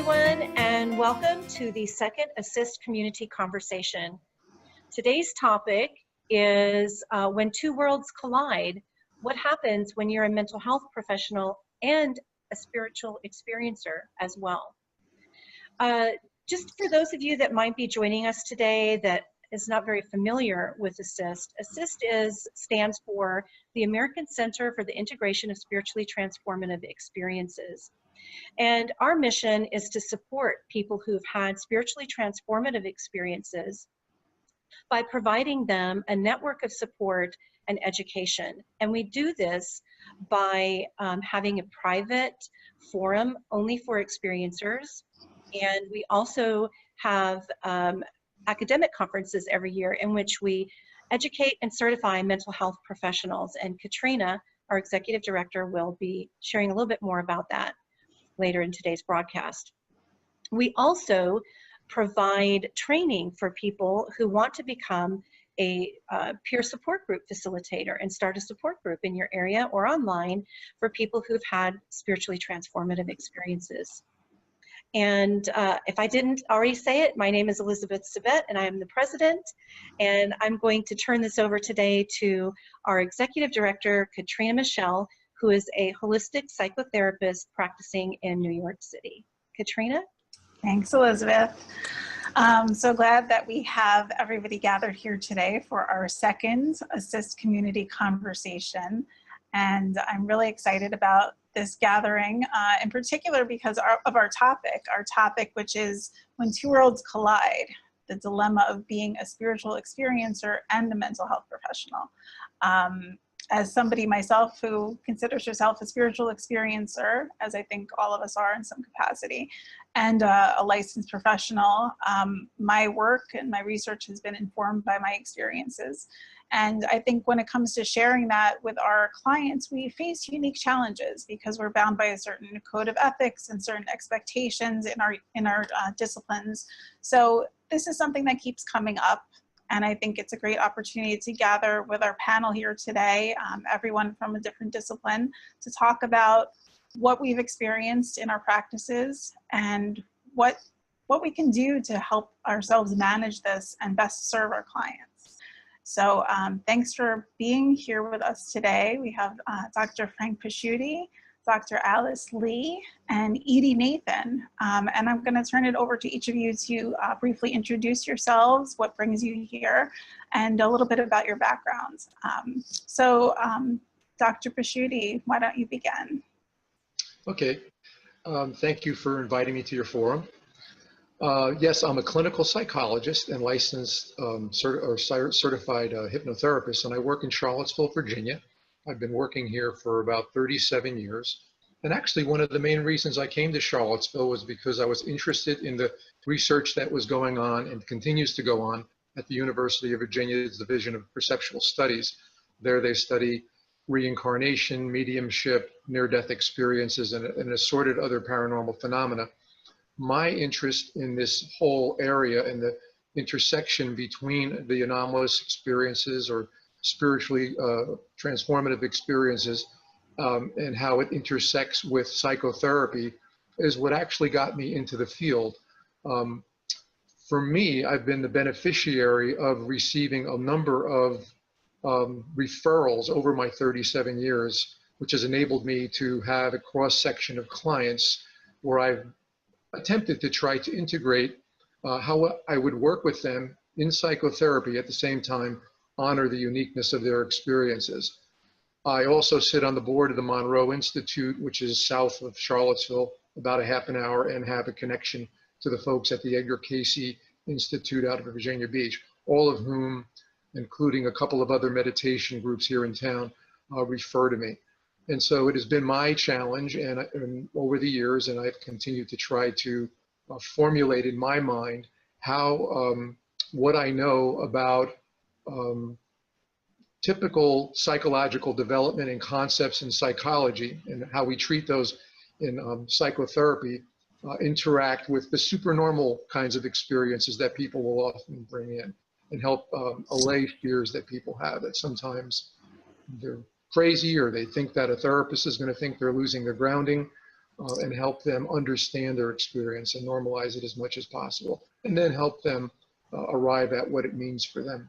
everyone, and welcome to the second ACISTE Community Conversation. Today's topic is when two worlds collide, what happens when you're a mental health professional and a spiritual experiencer as well. Just for those of you that might be joining us today that is not very familiar with ACISTE, ACISTE stands for the American Center for the Integration of Spiritually Transformative Experiences. And our mission is to support people who've had spiritually transformative experiences by providing them a network of support and education. And we do this by having a private forum only for experiencers. And we also have academic conferences every year in which we educate and certify mental health professionals. And Katrina, our executive director, will be sharing a little bit more about that later in today's broadcast. We also provide training for people who want to become a peer support group facilitator and start a support group in your area or online for people who've had spiritually transformative experiences. And if I didn't already say it, my name is Elizabeth Sabet and I am the president. And I'm going to turn this over today to our executive director, Katrina Michelle, who is a holistic psychotherapist practicing in New York City. Katrina? Thanks, Elizabeth. So glad that we have everybody gathered here today for our second ACISTE Community Conversation. And I'm really excited about this gathering, in particular because of our topic, which is when two worlds collide, the dilemma of being a spiritual experiencer and a mental health professional. As somebody myself who considers herself a spiritual experiencer, as I think all of us are in some capacity, and a licensed professional, my work and my research has been informed by my experiences. And I think when it comes to sharing that with our clients, we face unique challenges because we're bound by a certain code of ethics and certain expectations in our disciplines. So this is something that keeps coming up. And I think it's a great opportunity to gather with our panel here today, everyone from a different discipline, to talk about what we've experienced in our practices and what we can do to help ourselves manage this and best serve our clients. So thanks for being here with us today. We have Dr. Frank Pasciuti, Dr. Alice Lee, and Edy Nathan. And I'm going to turn it over to each of you to briefly introduce yourselves, what brings you here, and a little bit about your backgrounds. Dr. Pasciuti, why don't you begin? Okay. Thank you for inviting me to your forum. Yes, I'm a clinical psychologist and licensed certified hypnotherapist, and I work in Charlottesville, Virginia. I've been working here for about 37 years. And actually, one of the main reasons I came to Charlottesville was because I was interested in the research that was going on and continues to go on at the University of Virginia's Division of Perceptual Studies. There they study reincarnation, mediumship, near-death experiences, and assorted other paranormal phenomena. My interest in this whole area and the intersection between the anomalous experiences or spiritually transformative experiences and how it intersects with psychotherapy is what actually got me into the field. For me, I've been the beneficiary of receiving a number of referrals over my 37 years, which has enabled me to have a cross-section of clients where I've attempted to try to integrate how I would work with them in psychotherapy at the same time honor the uniqueness of their experiences. I also sit on the board of the Monroe Institute, which is south of Charlottesville, about a half an hour, and have a connection to the folks at the Edgar Cayce Institute out of Virginia Beach, all of whom, including a couple of other meditation groups here in town, refer to me. And so it has been my challenge and over the years, and I've continued to try to formulate in my mind how what I know about typical psychological development and concepts in psychology and how we treat those in psychotherapy interact with the supernormal kinds of experiences that people will often bring in and help allay fears that people have, that sometimes they're crazy or they think that a therapist is going to think they're losing their grounding. and help them understand their experience and normalize it as much as possible, and then help them arrive at what it means for them.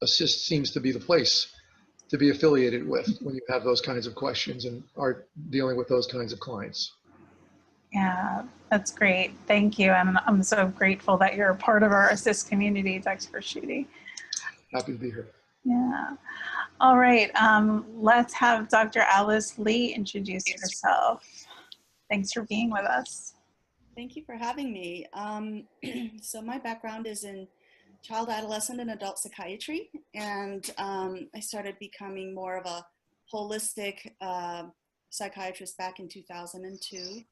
ACISTE seems to be the place to be affiliated with when you have those kinds of questions and are dealing with those kinds of clients. Yeah, that's great. Thank you. And I'm so grateful that you're a part of our ACISTE community, Dr. Pasciuti. Happy to be here. Yeah. All right. Let's have Dr. Alice Lee introduce herself. Thanks for being with us. Thank you for having me. So my background is in child, adolescent, and adult psychiatry. And I started becoming more of a holistic psychiatrist back in 2002,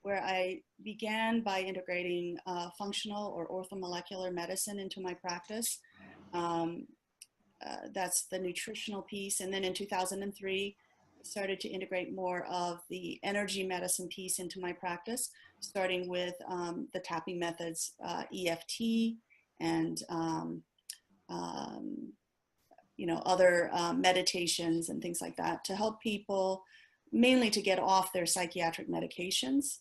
where I began by integrating functional or orthomolecular medicine into my practice. That's the nutritional piece. And then in 2003, I started to integrate more of the energy medicine piece into my practice, starting with the tapping methods, EFT, and other meditations and things like that to help people mainly to get off their psychiatric medications.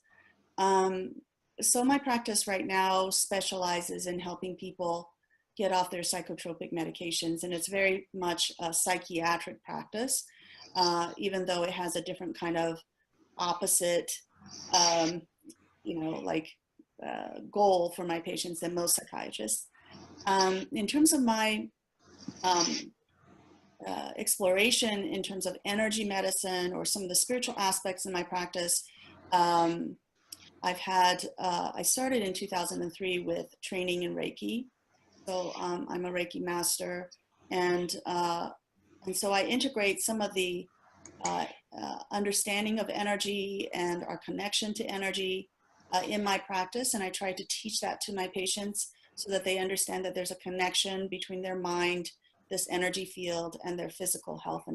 So my practice right now specializes in helping people get off their psychotropic medications, and it's very much a psychiatric practice, even though it has a different kind of opposite goal for my patients than most psychiatrists. In terms of my exploration in terms of energy medicine or some of the spiritual aspects in my practice, I started in 2003 with training in Reiki. So I'm a Reiki master, and so I integrate some of the understanding of energy and our connection to energy in my practice, and I try to teach that to my patients so that they understand that there's a connection between their mind, this energy field, and their physical health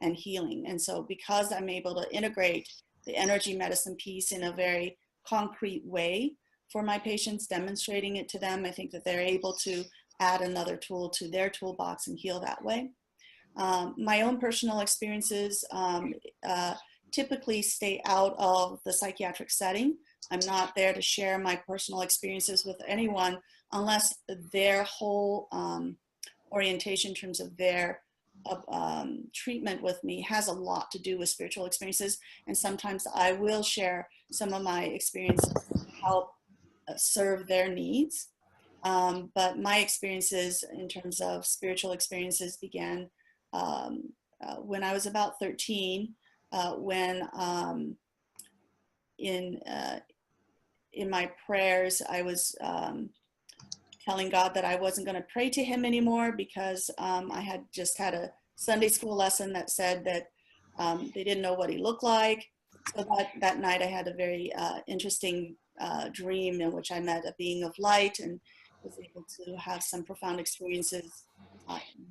and healing. And so because I'm able to integrate the energy medicine piece in a very concrete way for my patients, demonstrating it to them, I think that they're able to add another tool to their toolbox and heal that way. My own personal experiences typically stay out of the psychiatric setting. I'm not there to share my personal experiences with anyone unless their whole orientation in terms of their treatment with me has a lot to do with spiritual experiences. And sometimes I will share some of my experiences to help serve their needs. But my experiences in terms of spiritual experiences began when I was about 13, when in my prayers, I was telling God that I wasn't going to pray to him anymore because I had just had a Sunday school lesson that said that they didn't know what he looked like. So that night I had a very interesting dream in which I met a being of light and was able to have some profound experiences.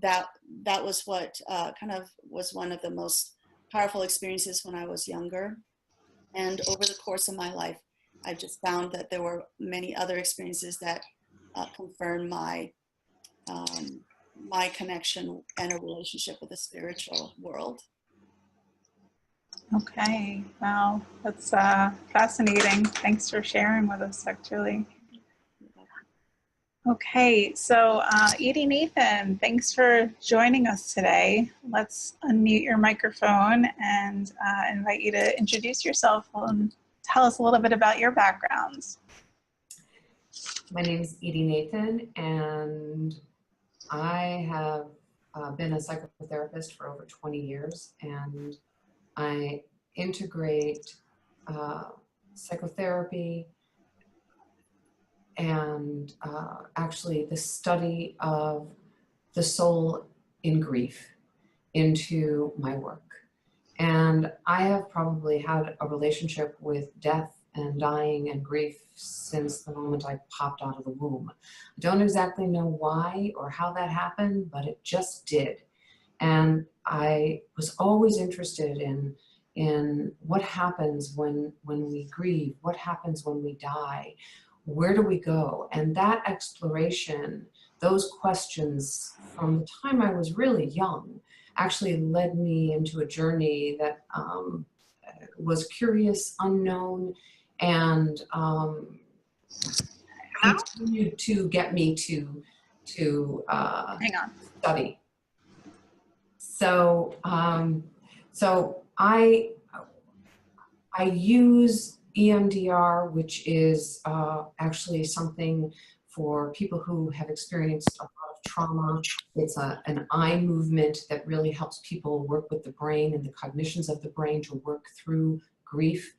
That was what kind of was one of the most powerful experiences when I was younger. And over the course of my life, I just found that there were many other experiences that confirmed my my connection and a relationship with the spiritual world. Okay, wow, that's fascinating. Thanks for sharing with us, Julie. Okay, so Edy Nathan, thanks for joining us today. Let's unmute your microphone and invite you to introduce yourself and tell us a little bit about your backgrounds. My name is Edy Nathan, and I have been a psychotherapist for over 20 years, and I integrate psychotherapy and actually the study of the soul in grief into my work. And I have probably had a relationship with death and dying and grief since the moment I popped out of the womb. I don't exactly know why or how that happened, but it just did. And I was always interested in what happens when we grieve, what happens when we die, where do we go? And that exploration, those questions from the time I was really young, actually led me into a journey that was curious, unknown, and continued to get me to Hang on. study. So so I use EMDR, which is actually something for people who have experienced a lot of trauma. It's an eye movement that really helps people work with the brain and the cognitions of the brain to work through grief.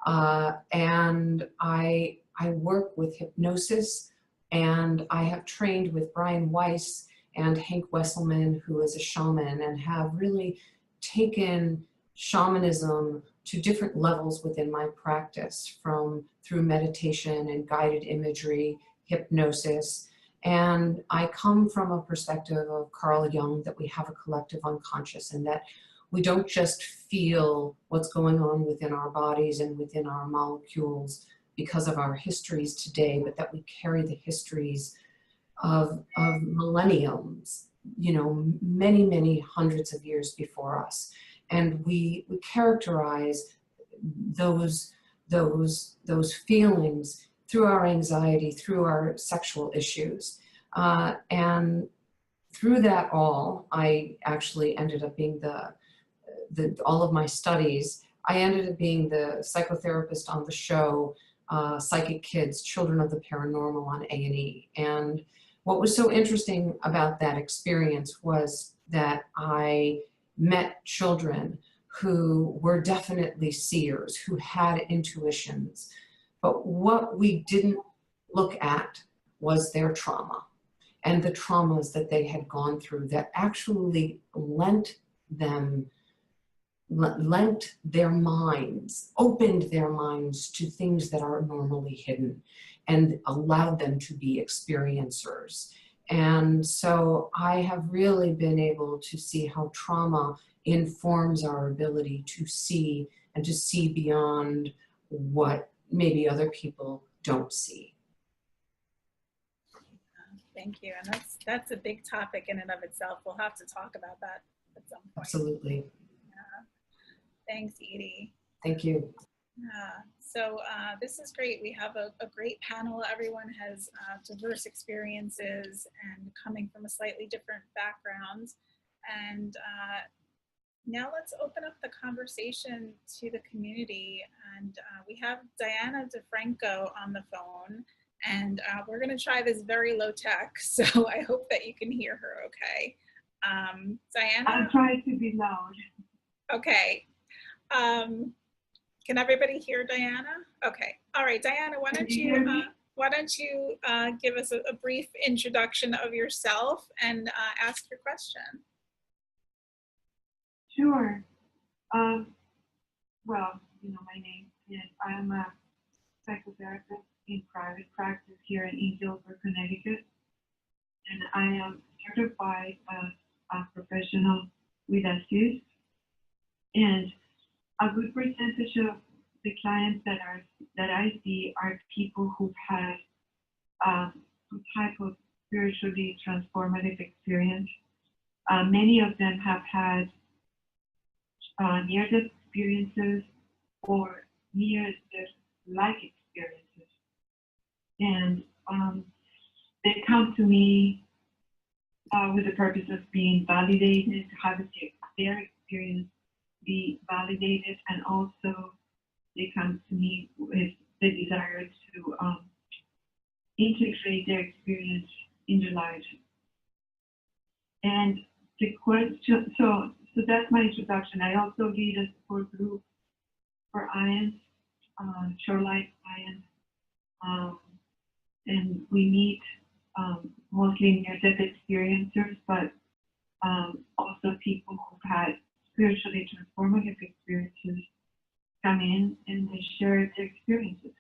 And I work with hypnosis, and I have trained with Brian Weiss and Hank Wesselman, who is a shaman, and have really taken shamanism to different levels within my practice, through meditation and guided imagery, hypnosis. And I come from a perspective of Carl Jung, that we have a collective unconscious, and that we don't just feel what's going on within our bodies and within our molecules because of our histories today, but that we carry the histories of millenniums, you know, many, many hundreds of years before us. And we characterize those feelings through our anxiety, through our sexual issues. And through that all, I actually ended up being all of my studies, I ended up being the psychotherapist on the show, Psychic Kids, Children of the Paranormal on A&E. And what was so interesting about that experience was that I met children who were definitely seers, who had intuitions. But what we didn't look at was their trauma and the traumas that they had gone through that actually lent their minds, opened their minds to things that are normally hidden, and allowed them to be experiencers. And so I have really been able to see how trauma informs our ability to see, and to see beyond what maybe other people don't see. Thank you. And that's a big topic in and of itself. We'll have to talk about that at some point. Absolutely. Thanks, Edy. Thank you. So this is great. We have a great panel. Everyone has diverse experiences and coming from a slightly different background. And now let's open up the conversation to the community. And we have Diana DeFranco on the phone. And we're going to try this very low tech. So I hope that you can hear her okay. Diana? I'll try to be loud. Okay. Can everybody hear Diana? Okay. All right, Diana, why don't you give us a brief introduction of yourself and ask your question? Sure. Well, you know my name, and I'm a psychotherapist in private practice here in Guilford, Connecticut, and I am certified as a professional with ACISTE, and a good percentage of the clients that I see are people who've had some type of spiritually transformative experience. Many of them have had near-death experiences or near-death-like experiences, and they come to me with the purpose of being validated, to have their experience be validated, and also they come to me with the desire to integrate their experience in their lives. And the question, so that's my introduction. I also lead a support group for IANS, Shoreline IANS, and we meet mostly near-death experiencers, but also people who've had spiritually transformative experiences come in and they share their experiences.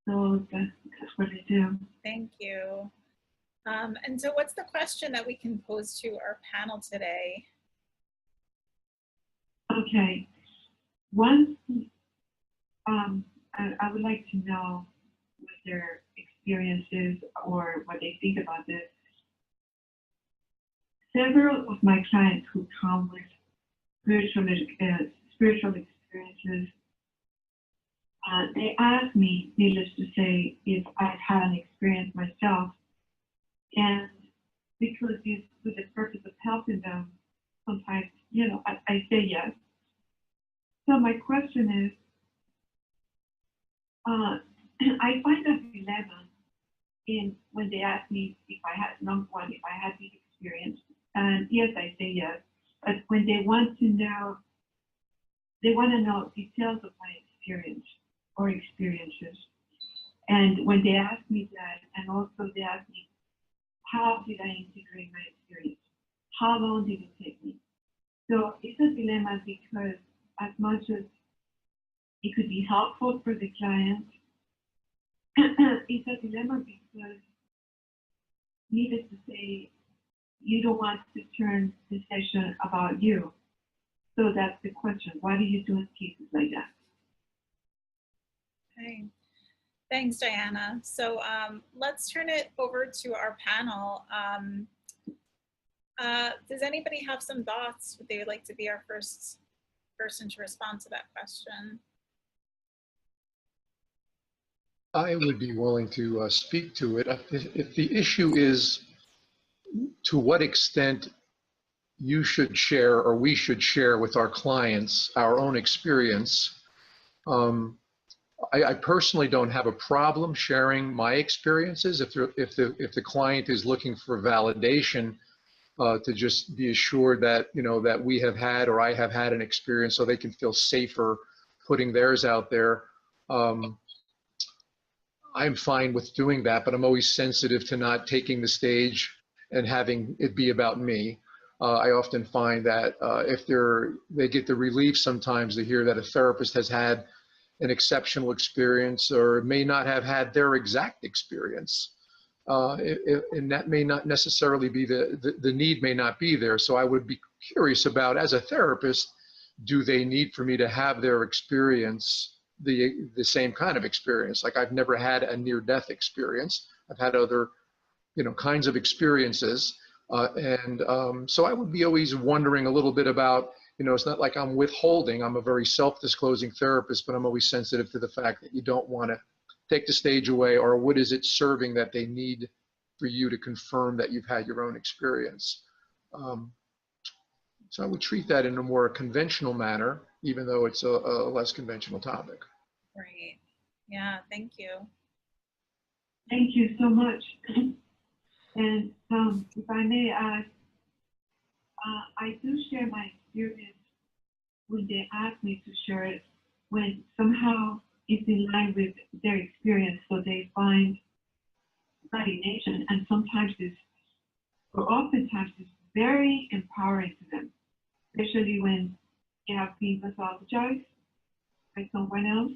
So that's what I do. Thank you. And so what's the question that we can pose to our panel today? Okay. One, I would like to know what their experiences or what they think about this. Several of my clients who come with spiritual experiences. They asked me, needless to say, if I've had an experience myself, and because it's with the purpose of helping them, sometimes, you know, I say yes. So my question is, I find a dilemma in when they ask me if I had, number one, if I had this experience, and yes, I say yes, but when they want to know details of my experience or experiences. And when they ask me that, and also they ask me, how did I integrate my experience? How long did it take me? So it's a dilemma because as much as it could be helpful for the client, it's a dilemma because, needless to say, you don't want to turn the session about you. So that's the question. What do you do in cases like that? Okay. Thanks, Diana. So let's turn it over to our panel. Does anybody have some thoughts? Would they like to be our first person to respond to that question? I would be willing to speak to it. If the issue is to what extent you should share or we should share with our clients our own experience, I personally don't have a problem sharing my experiences if the client is looking for validation, to just be assured that, you know, that we have had or I have had an experience so they can feel safer putting theirs out there. I'm fine with doing that, but I'm always sensitive to not taking the stage and having it be about me. I often find that if they get the relief sometimes to hear that a therapist has had an exceptional experience or may not have had their exact experience. And that may not necessarily be the need may not be there. So I would be curious about, as a therapist, do they need for me to have their experience, the same kind of experience? Like, I've never had a near-death experience. I've had other, you know, kinds of experiences. So I would be always wondering a little bit about, you know, it's not like I'm withholding. I'm a very self-disclosing therapist, but I'm always sensitive to the fact that you don't want to take the stage away, or what is it serving that they need for you to confirm that you've had your own experience. So I would treat that in a more conventional manner, even though it's a less conventional topic. Great. Yeah, thank you. Thank you so much. And if I may ask, I do share my experience when they ask me to share it, when somehow it's in line with their experience, so they find validation, and sometimes or oftentimes it's very empowering to them, especially when they have been pathologized by someone else,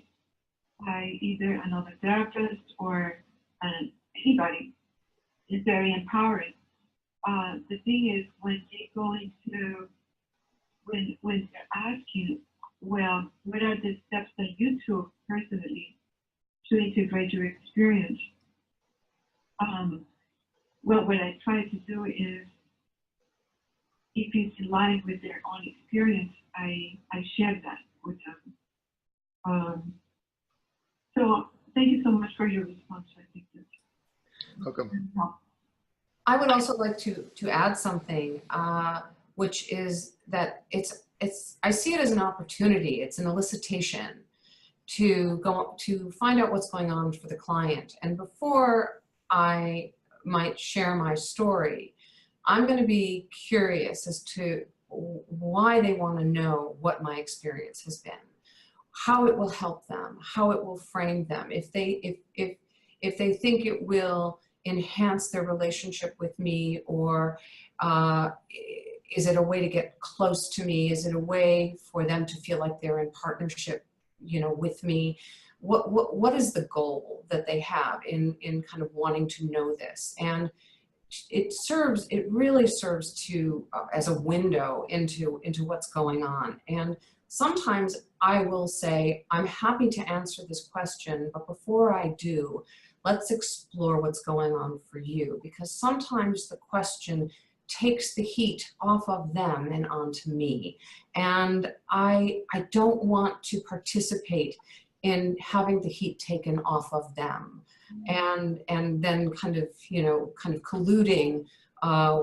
by either another therapist or anybody. It's very empowering. The thing is, when they go into, when they're asking, well, what are the steps that you took personally to integrate your experience? Well, what I try to do is, if it's in line with their own experience, I share that with them. So thank you so much for your response. I think that's Welcome. I would also like to add something, which is that I see it as an opportunity. It's an elicitation to find out what's going on for the client. And before I might share my story, I'm going to be curious as to why they want to know what my experience has been, how it will help them, how it will frame them, if they think it will enhance their relationship with me, or is it a way to get close to me? Is it a way for them to feel like they're in partnership, you know, with me? What is the goal that they have in kind of wanting to know this? And it really serves to as a window into what's going on. And sometimes I will say, I'm happy to answer this question, but before I do, let's explore what's going on for you, because sometimes the question takes the heat off of them and onto me. And I don't want to participate in having the heat taken off of them, and then kind of colluding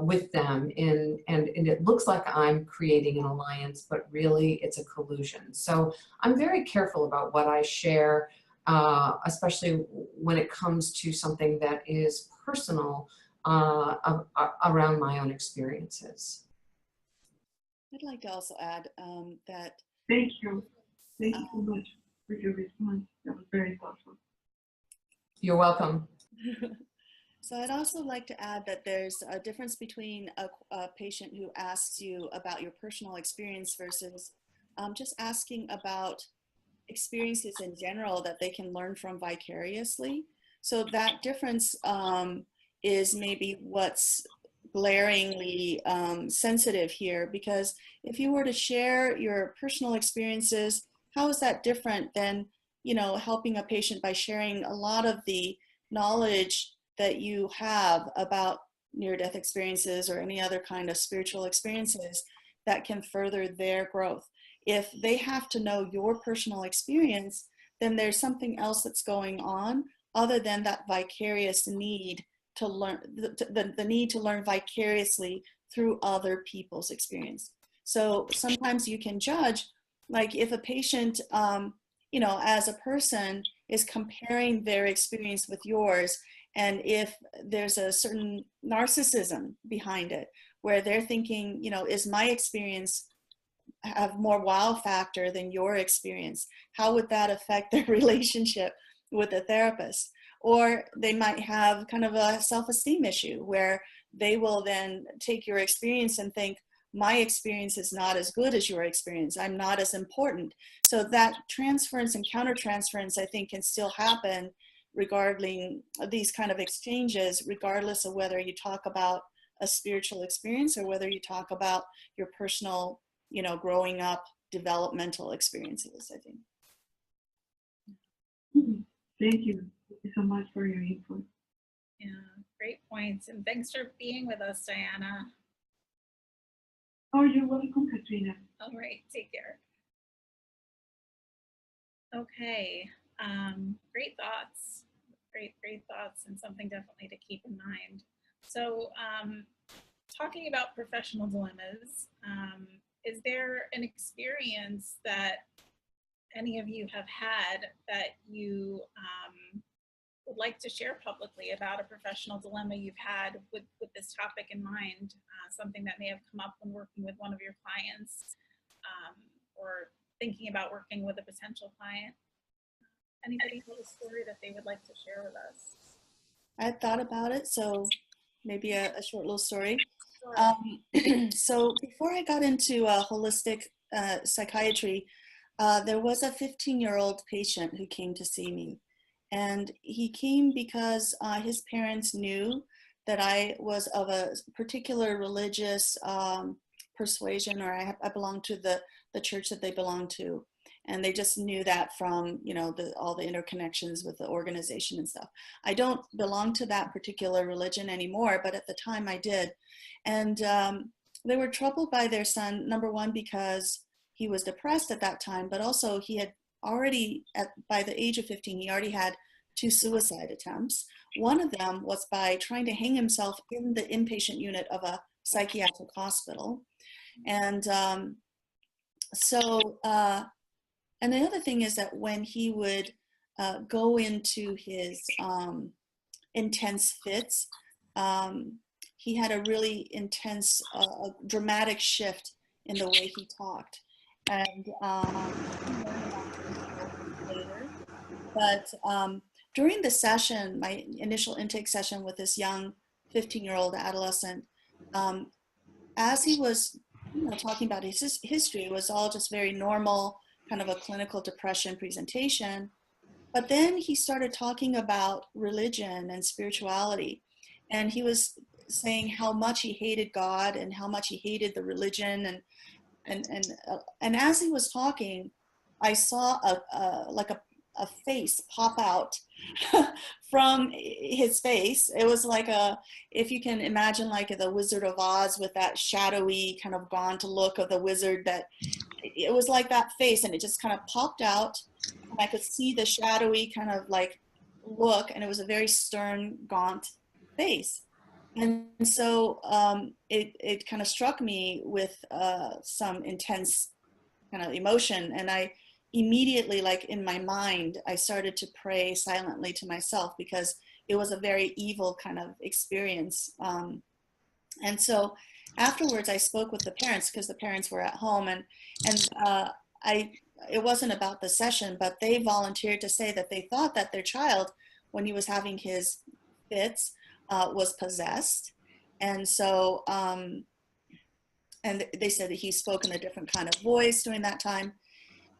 with them and it looks like I'm creating an alliance, but really it's a collusion. So I'm very careful about what I share, especially when it comes to something that is personal around my own experiences. I'd like to also add that. Thank you. Thank you so much for your response. That was very thoughtful. You're welcome. So I'd also like to add that there's a difference between a patient who asks you about your personal experience versus just asking about experiences in general that they can learn from vicariously. So that difference is maybe what's glaringly sensitive here, because if you were to share your personal experiences, how is that different than, helping a patient by sharing a lot of the knowledge that you have about near-death experiences or any other kind of spiritual experiences that can further their growth? If they have to know your personal experience, then there's something else that's going on other than that vicarious need to learn, the need to learn vicariously through other people's experience. So sometimes you can judge, like if a patient, as a person is comparing their experience with yours, and if there's a certain narcissism behind it, where they're thinking, is my experience have more wow factor than your experience? How would that affect their relationship with the therapist? Or they might have kind of a self-esteem issue where they will then take your experience and think, my experience is not as good as your experience. I'm not as important. So that transference and countertransference, I think, can still happen regarding these kind of exchanges, regardless of whether you talk about a spiritual experience or whether you talk about your personal, growing up developmental experiences, I think. Thank you. Thank you so much for your input. Yeah, great points. And thanks for being with us, Diana. Oh, you're welcome, Katrina. All right, take care. Okay, great thoughts. Great thoughts, and something definitely to keep in mind. So talking about professional dilemmas, is there an experience that any of you have had that you would like to share publicly about a professional dilemma you've had with this topic in mind, something that may have come up when working with one of your clients or thinking about working with a potential client? Anybody have a story that they would like to share with us? I had thought about it, so maybe a short little story. Sure. So before I got into holistic psychiatry, there was a 15-year-old patient who came to see me. And he came because his parents knew that I was of a particular religious persuasion, or I belonged to the church that they belonged to. And they just knew that from, all the interconnections with the organization and stuff. I don't belong to that particular religion anymore, but at the time I did. And they were troubled by their son, number one, because he was depressed at that time, but also he had already, by the age of 15, he already had 2 suicide attempts. One of them was by trying to hang himself in the inpatient unit of a psychiatric hospital. And and the other thing is that when he would go into his intense fits, he had a really intense, dramatic shift in the way he talked. And later, but during the session, my initial intake session with this young 15-year-old adolescent, as he was talking about his history, it was all just very normal, kind of a clinical depression presentation. But then he started talking about religion and spirituality. And he was saying how much he hated God and how much he hated the religion. And as he was talking, I saw a face pop out from his face. It was like if you can imagine like the Wizard of Oz with that shadowy kind of gaunt look of the wizard, that it was like that face, and it just kind of popped out. And I could see the shadowy kind of like look, and it was a very stern, gaunt face. And so it kind of struck me with some intense kind of emotion. And I immediately, like in my mind, I started to pray silently to myself, because it was a very evil kind of experience. And so afterwards I spoke with the parents, because the parents were at home, and it wasn't about the session, but they volunteered to say that they thought that their child, when he was having his fits, was possessed. And so, and they said that he spoke in a different kind of voice during that time.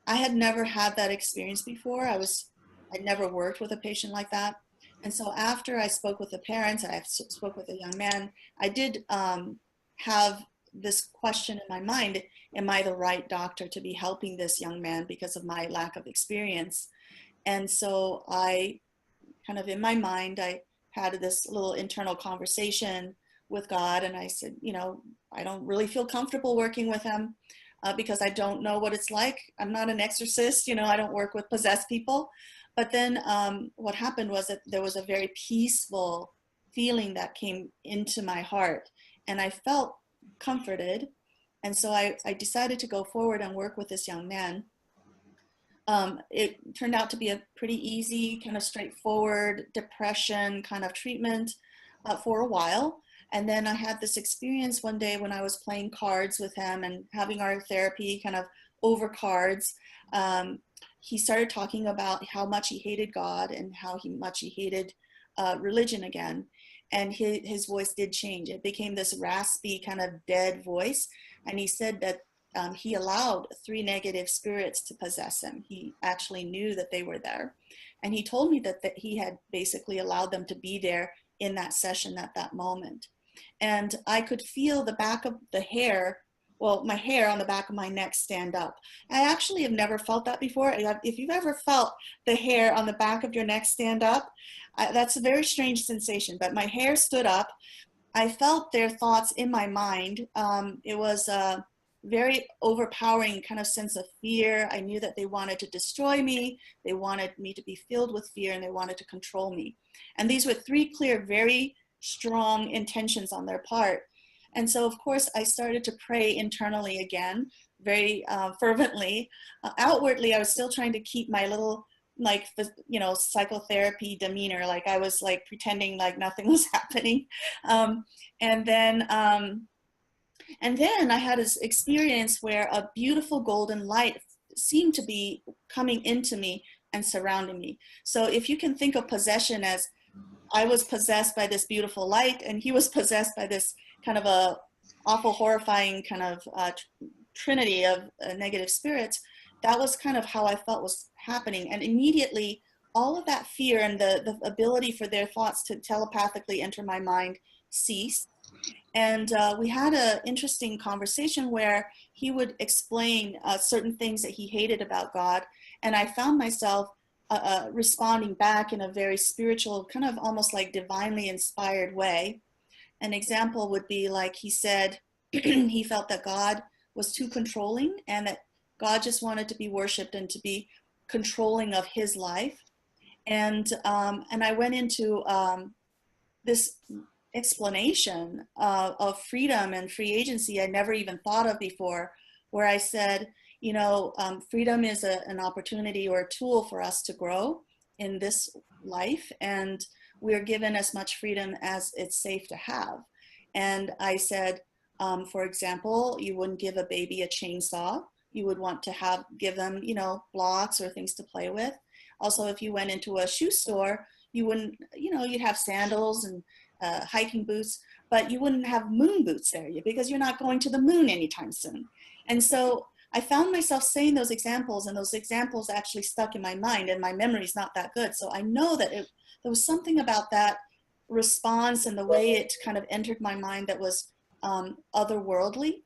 I had never had that experience before. I'd never worked with a patient like that. And so after I spoke with the parents, and I spoke with a young man, I did have this question in my mind: am I the right doctor to be helping this young man because of my lack of experience? And so I kind of, in my mind, I had this little internal conversation with God, and I said, you know, I don't really feel comfortable working with him because I don't know what it's like. I'm not an exorcist, you know, I don't work with possessed people. But then what happened was that there was a very peaceful feeling that came into my heart, and I felt comforted. And so I decided to go forward and work with this young man. It turned out to be a pretty easy, kind of straightforward depression kind of treatment for a while. And then I had this experience one day when I was playing cards with him and having our therapy kind of over cards. He started talking about how much he hated God and how much he hated religion again. And his voice did change. It became this raspy kind of dead voice. And he said that he allowed 3 negative spirits to possess him. He actually knew that they were there. And he told me that he had basically allowed them to be there in that session at that moment. And I could feel the back of the hair, well, my hair on the back of my neck stand up. I actually have never felt that before. If you've ever felt the hair on the back of your neck stand up, that's a very strange sensation, but my hair stood up. I felt their thoughts in my mind. It was a very overpowering kind of sense of fear. I knew that they wanted to destroy me. They wanted me to be filled with fear, and they wanted to control me. And these were 3 clear, very strong intentions on their part. And so, of course, I started to pray internally again, very fervently. Outwardly, I was still trying to keep my little, like, you know, psychotherapy demeanor, like I was like pretending like nothing was happening. And then I had this experience where a beautiful golden light seemed to be coming into me and surrounding me. So if you can think of possession as I was possessed by this beautiful light, and he was possessed by this kind of a awful, horrifying kind of trinity of negative spirits, that was kind of how I felt was happening. And immediately, all of that fear and the ability for their thoughts to telepathically enter my mind ceased. And we had an interesting conversation where he would explain certain things that he hated about God. And I found myself responding back in a very spiritual, kind of almost like divinely inspired way. An example would be like he said he felt that God was too controlling, and that God just wanted to be worshipped and to be controlling of his life. And I went into this explanation of freedom and free agency I never even thought of before, where I said, you know, freedom is an opportunity or a tool for us to grow in this life, and we're given as much freedom as it's safe to have. And I said, for example, you wouldn't give a baby a chainsaw. You would want to give them, you know, blocks or things to play with. Also, if you went into a shoe store, you wouldn't, you know, you'd have sandals and hiking boots, but you wouldn't have moon boots there because you're not going to the moon anytime soon. And so I found myself saying those examples, and those examples actually stuck in my mind, and my memory's not that good. So I know that there was something about that response and the way it kind of entered my mind that was otherworldly.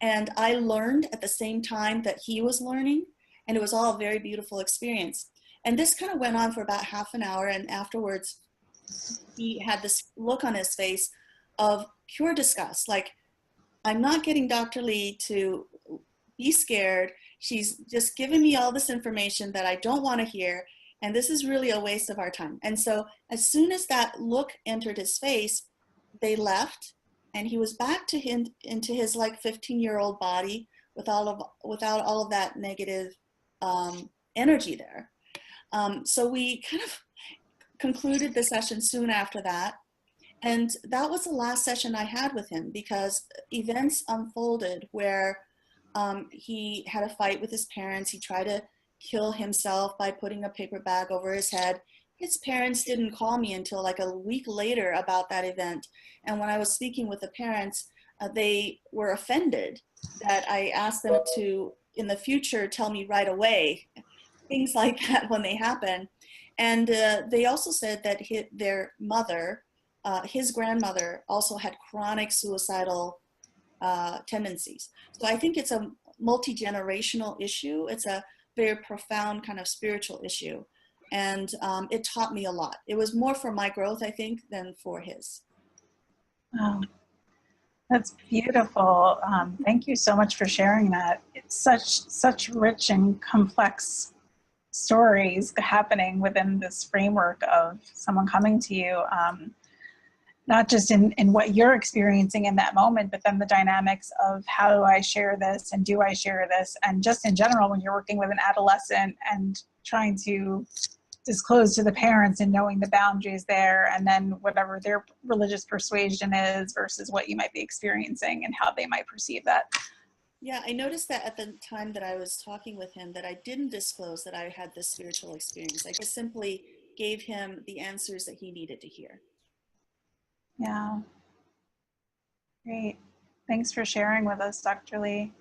And I learned at the same time that he was learning, and it was all a very beautiful experience. And this kind of went on for about half an hour, and afterwards he had this look on his face of pure disgust. Like, I'm not getting Dr. Lee to be scared. She's just giving me all this information that I don't want to hear, and this is really a waste of our time. And so as soon as that look entered his face, they left, and he was back to him into his like 15-year-old body without all of that negative energy there. So we kind of concluded the session soon after that. And that was the last session I had with him, because events unfolded where he had a fight with his parents. He tried to kill himself by putting a paper bag over his head. His parents didn't call me until like a week later about that event. And when I was speaking with the parents, they were offended that I asked them to, in the future, tell me right away, things like that when they happen. And they also said that their mother, his grandmother, also had chronic suicidal tendencies. So I think it's a multi-generational issue. It's a very profound kind of spiritual issue. And it taught me a lot. It was more for my growth, I think, than for his. Wow, that's beautiful. Thank you so much for sharing that. It's such rich and complex stories happening within this framework of someone coming to you, not just in what you're experiencing in that moment, but then the dynamics of how do I share this and do I share this? And just in general, when you're working with an adolescent and trying to disclose to the parents and knowing the boundaries there, and then whatever their religious persuasion is versus what you might be experiencing and how they might perceive that. Yeah, I noticed that at the time that I was talking with him that I didn't disclose that I had this spiritual experience. I just simply gave him the answers that he needed to hear. Yeah. Great. Thanks for sharing with us, Dr. Lee.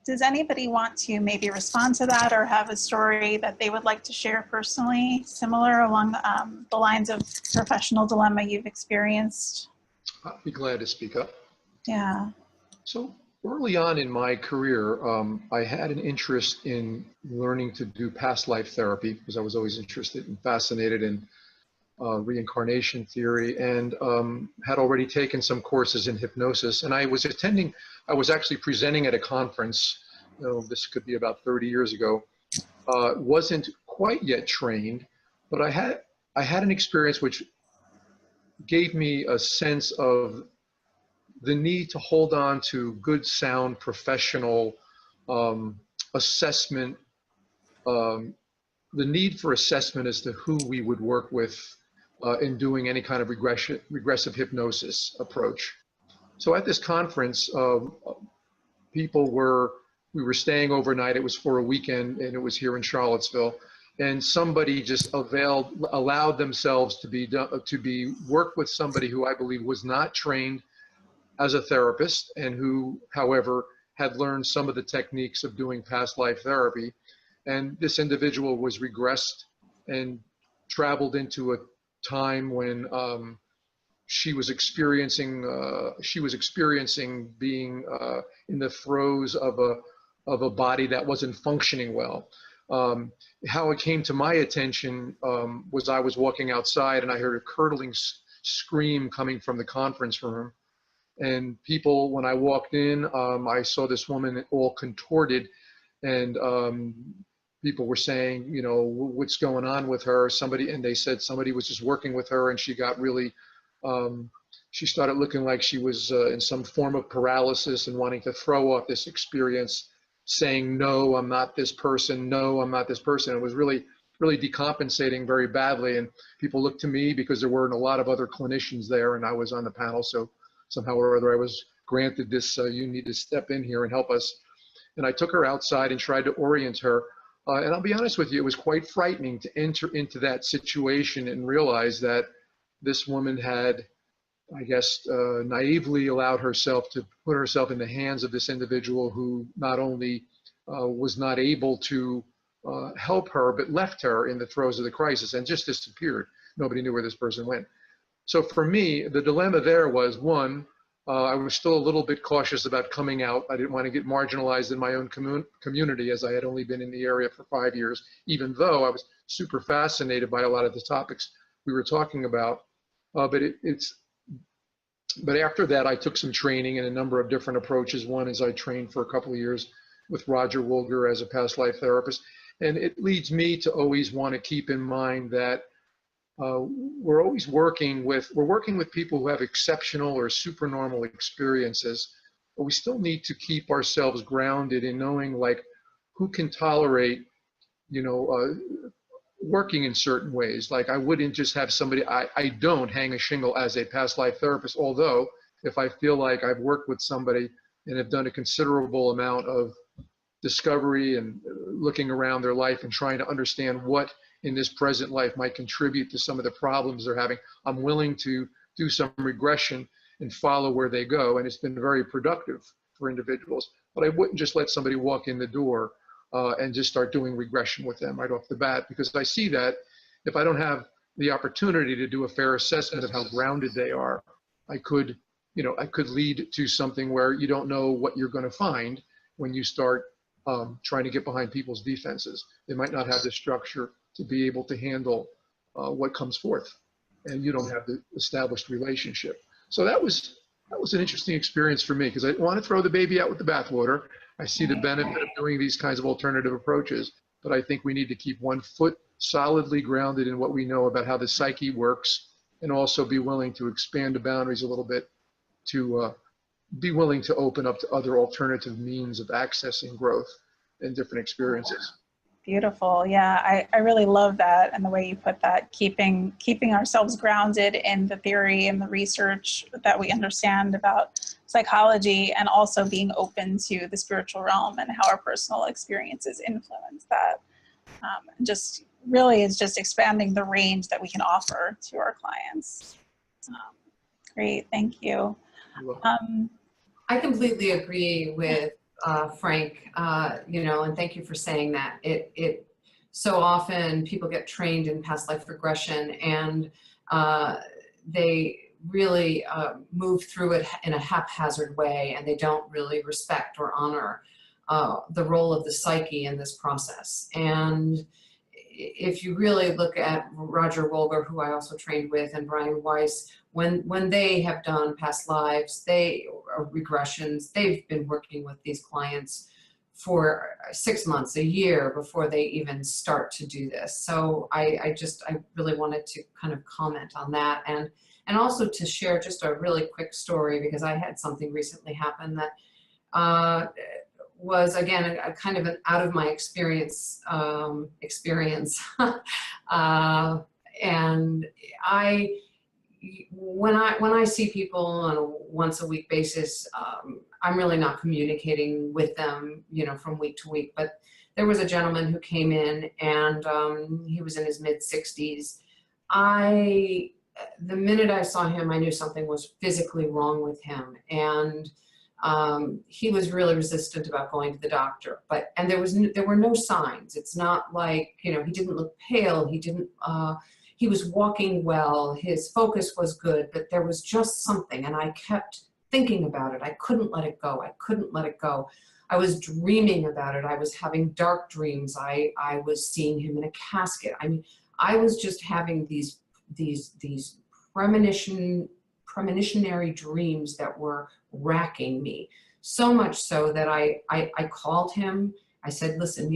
Does anybody want to maybe respond to that or have a story that they would like to share personally, similar along the lines of professional dilemma you've experienced? I'd be glad to speak up. Yeah. So early on in my career, I had an interest in learning to do past life therapy because I was always interested and fascinated in reincarnation theory, and had already taken some courses in hypnosis. And I was actually presenting at a conference, this could be about 30 years ago, wasn't quite yet trained, but I had an experience which gave me a sense of the need to hold on to good, sound, professional assessment, the need for assessment as to who we would work with in doing any kind of regressive hypnosis approach. So at this conference, we were staying overnight. It was for a weekend, and it was here in Charlottesville. And somebody just allowed themselves to be worked with somebody who I believe was not trained as a therapist, and who, however, had learned some of the techniques of doing past life therapy. And this individual was regressed and traveled into a time when she was experiencing being in the throes of a body that wasn't functioning well. How it came to my attention was I was walking outside and I heard a curdling scream coming from the conference room. And people, when I walked in, I saw this woman all contorted, and people were saying, what's going on with her? And they said somebody was just working with her, and she got really, she started looking like she was in some form of paralysis and wanting to throw off this experience, saying, no, I'm not this person. No, I'm not this person. It was really, really decompensating very badly. And people looked to me because there weren't a lot of other clinicians there, and I was on the panel. So somehow or other, I was granted this, you need to step in here and help us. And I took her outside and tried to orient her. And I'll be honest with you, it was quite frightening to enter into that situation and realize that this woman had, I guess, naively allowed herself to put herself in the hands of this individual who not only was not able to help her, but left her in the throes of the crisis and just disappeared. Nobody knew where this person went. So for me, the dilemma there was, one, I was still a little bit cautious about coming out. I didn't want to get marginalized in my own community, as I had only been in the area for 5 years, even though I was super fascinated by a lot of the topics we were talking about. But after that, I took some training in a number of different approaches. One is I trained for a couple of years with Roger Woolger as a past life therapist. And it leads me to always want to keep in mind that we're working with people who have exceptional or supernormal experiences, but we still need to keep ourselves grounded in knowing, like, who can tolerate, working in certain ways. Like, I wouldn't just have somebody, I don't hang a shingle as a past life therapist, although if I feel like I've worked with somebody and have done a considerable amount of discovery and looking around their life and trying to understand what in this present life might contribute to some of the problems they're having, I'm willing to do some regression and follow where they go. And it's been very productive for individuals. But I wouldn't just let somebody walk in the door and just start doing regression with them right off the bat, because I see that if I don't have the opportunity to do a fair assessment of how grounded they are, I could lead to something where you don't know what you're going to find when you start trying to get behind people's defenses. They might not have the structure to be able to handle what comes forth, and you don't have the established relationship. So that was an interesting experience for me, because I didn't want to throw the baby out with the bathwater. I see the benefit of doing these kinds of alternative approaches, but I think we need to keep one foot solidly grounded in what we know about how the psyche works, and also be willing to expand the boundaries a little bit to be willing to open up to other alternative means of accessing growth and different experiences. Beautiful. Yeah, I really love that, and the way you put that, keeping ourselves grounded in the theory and the research that we understand about psychology, and also being open to the spiritual realm and how our personal experiences influence that. Just really is just expanding the range that we can offer to our clients. Great, thank you. I completely agree with Frank, and thank you for saying that. It so often people get trained in past life regression, and they really move through it in a haphazard way, and they don't really respect or honor the role of the psyche in this process. And if you really look at Roger Woolger, who I also trained with, and Brian Weiss, when they have done past lives, regressions, they've been working with these clients for 6 months, a year before they even start to do this. So I really wanted to kind of comment on that, and also to share just a really quick story, because I had something recently happen that was, again, a kind of an out of my experience and when I see people on a once a week basis, I'm really not communicating with them, from week to week. But there was a gentleman who came in, and he was in his mid-60s. The minute I saw him, I knew something was physically wrong with him, and he was really resistant about going to the doctor. And there were no signs. It's not like, he didn't look pale. He was walking well. His focus was good, but there was just something, and I kept thinking about it. I couldn't let it go. I was dreaming about it. I was having dark dreams. I was seeing him in a casket. I mean, I was just having these premonitionary dreams that were racking me, so much so that I called him. I said, listen,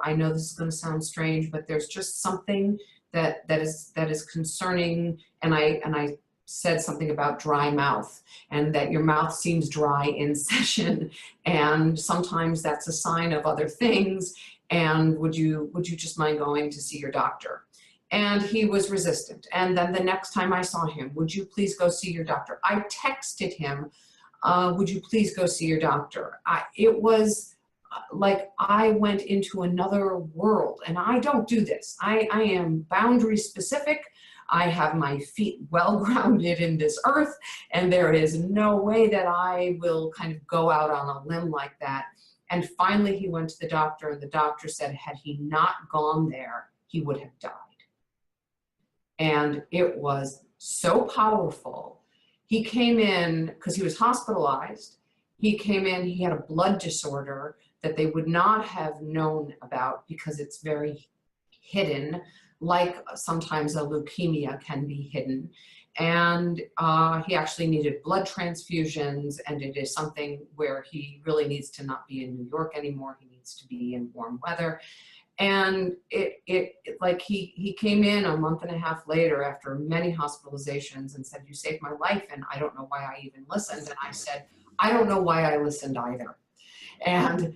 I know this is going to sound strange, but there's just something that is concerning. And I said something about dry mouth, and that your mouth seems dry in session, and sometimes that's a sign of other things. And would you just mind going to see your doctor? And he was resistant. And then the next time I saw him, would you please go see your doctor? I texted him, would you please go see your doctor? It was like I went into another world, and I don't do this. I am boundary specific. I have my feet well grounded in this earth, and there is no way that I will kind of go out on a limb like that. And finally he went to the doctor, and the doctor said, had he not gone there, he would have died. And it was so powerful he came in because he was hospitalized. He came in, he had a blood disorder that they would not have known about because it's very hidden, like sometimes a leukemia can be hidden. And he actually needed blood transfusions, and it is something where he really needs to not be in New York anymore. He needs to be in warm weather. And like he came in a month and a half later after many hospitalizations and said, "You saved my life, and I don't know why I even listened." And I said, "I don't know why I listened either." And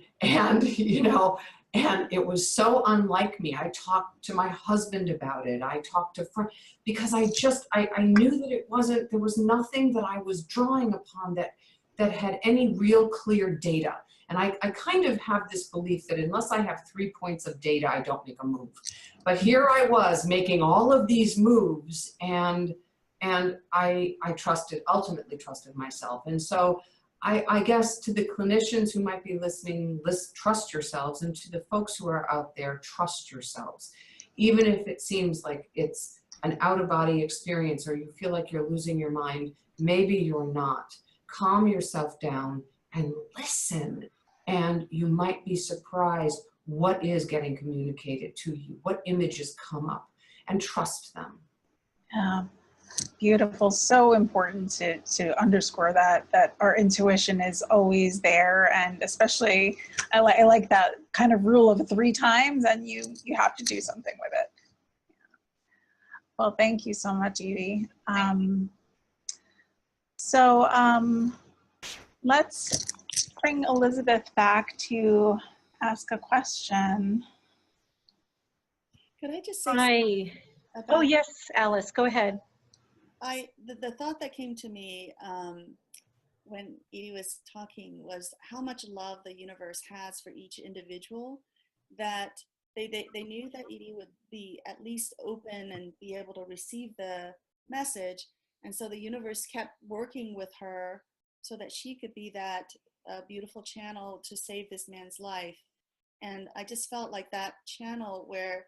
you know, and it was so unlike me. I talked to my husband about it. I talked to friends, because I knew that there was nothing that I was drawing upon that had any real clear data. And I kind of have this belief that unless I have 3 points of data, I don't make a move. But here I was making all of these moves, and I ultimately trusted myself. And so I guess to the clinicians who might be listening, trust yourselves, and to the folks who are out there, trust yourselves. Even if it seems like it's an out-of-body experience or you feel like you're losing your mind, maybe you're not. Calm yourself down and listen, and you might be surprised what is getting communicated to you, what images come up, and trust them. Yeah. Beautiful. So important to underscore that our intuition is always there, and especially I like that kind of rule of 3 times, and you have to do something with it. Well, thank you so much, Edy. Let's bring Elizabeth back to ask a question. Could I just say Hi. Oh, yes, Alice, go ahead. The thought that came to me when Edy was talking was how much love the universe has for each individual, that they knew that Edy would be at least open and be able to receive the message. And so the universe kept working with her so that she could be that beautiful channel to save this man's life. And I just felt like that channel where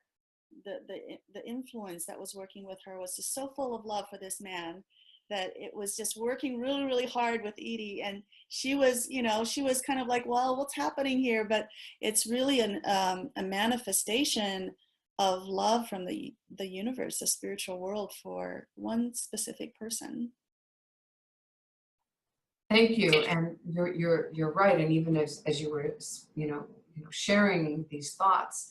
the influence that was working with her was just so full of love for this man that it was just working really, really hard with Edy. And she was, you know, she was kind of like, well, what's happening here? But it's really a manifestation of love from the universe, the spiritual world, for one specific person. Thank you, and you're right. And even as you were, you know, sharing these thoughts,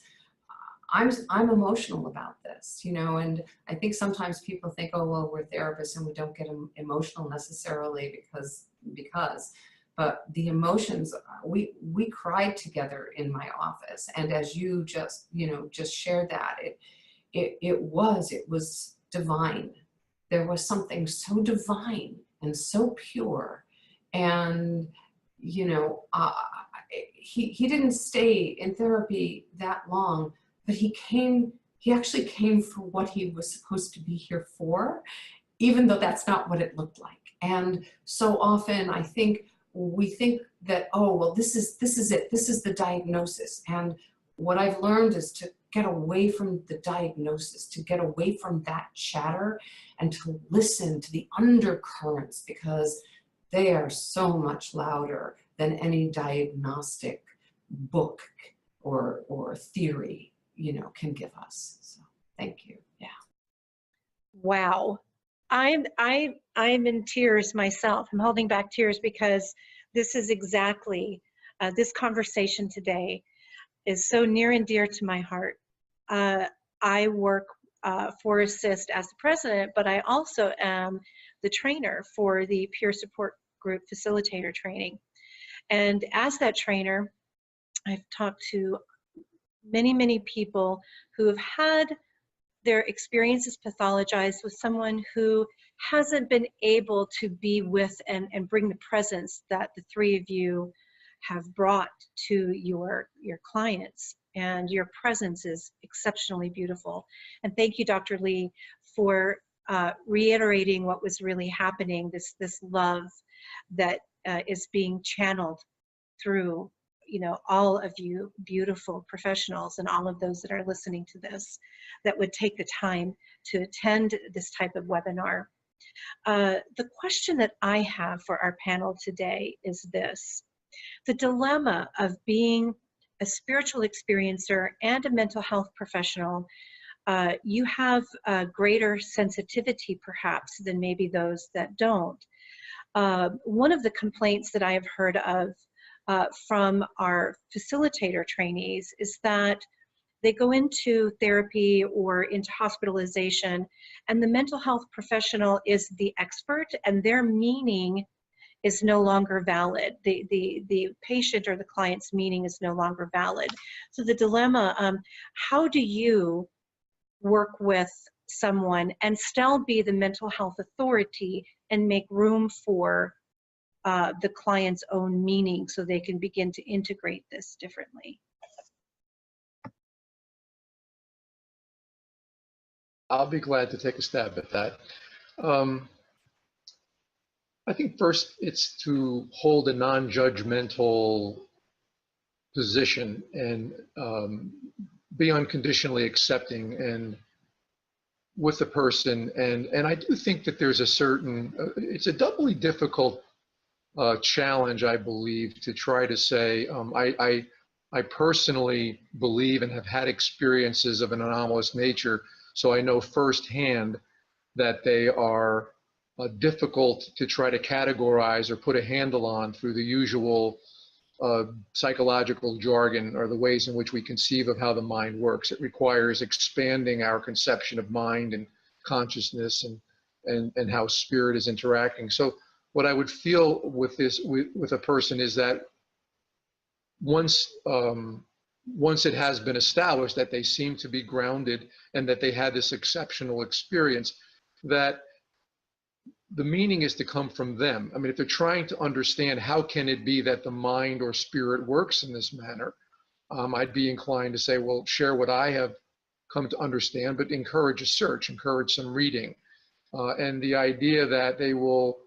I'm emotional about this, you know, and I think sometimes people think, oh, well, we're therapists and we don't get emotional necessarily because, but the emotions, we cried together in my office. And as you just shared that, it was divine. There was something so divine and so pure. And, you know, he didn't stay in therapy that long, but he actually came for what he was supposed to be here for, even though that's not what it looked like. And so often I think we think that, oh, well, this is it, this is the diagnosis. And what I've learned is to get away from the diagnosis, to get away from that chatter, and to listen to the undercurrents, because they are so much louder than any diagnostic book or theory, you know, can give us. So thank you. Yeah. Wow. I'm in tears myself. I'm holding back tears because this is exactly, this conversation today is so near and dear to my heart. I work for ACISTE as the president, but I also am the trainer for the peer support group facilitator training. And as that trainer, I've talked to many, many people who have had their experiences pathologized with someone who hasn't been able to be with and bring the presence that the 3 of you have brought to your clients. And your presence is exceptionally beautiful. And thank you, Dr. Lee, for reiterating what was really happening, this love that is being channeled through, you know, all of you beautiful professionals and all of those that are listening to this, that would take the time to attend this type of webinar. The question that I have for our panel today is this: the dilemma of being a spiritual experiencer and a mental health professional. You have a greater sensitivity perhaps than maybe those that don't. One of the complaints that I have heard of from our facilitator trainees is that they go into therapy or into hospitalization, and the mental health professional is the expert, and their meaning is no longer valid. The patient or the client's meaning is no longer valid. So the dilemma, how do you work with someone and still be the mental health authority and make room for the client's own meaning so they can begin to integrate this differently? I'll be glad to take a stab at that. I think first it's to hold a non-judgmental position and be unconditionally accepting and with the person. And I do think that there's a certain, it's a doubly difficult challenge, I believe, to try to say, I personally believe and have had experiences of an anomalous nature, so I know firsthand that they are difficult to try to categorize or put a handle on through the usual psychological jargon or the ways in which we conceive of how the mind works. It requires expanding our conception of mind and consciousness and how spirit is interacting. So what I would feel with this, with a person is that once it has been established that they seem to be grounded and that they had this exceptional experience, that the meaning is to come from them. I mean, if they're trying to understand how can it be that the mind or spirit works in this manner, I'd be inclined to say, well, share what I have come to understand, but encourage a search, encourage some reading. And the idea that they will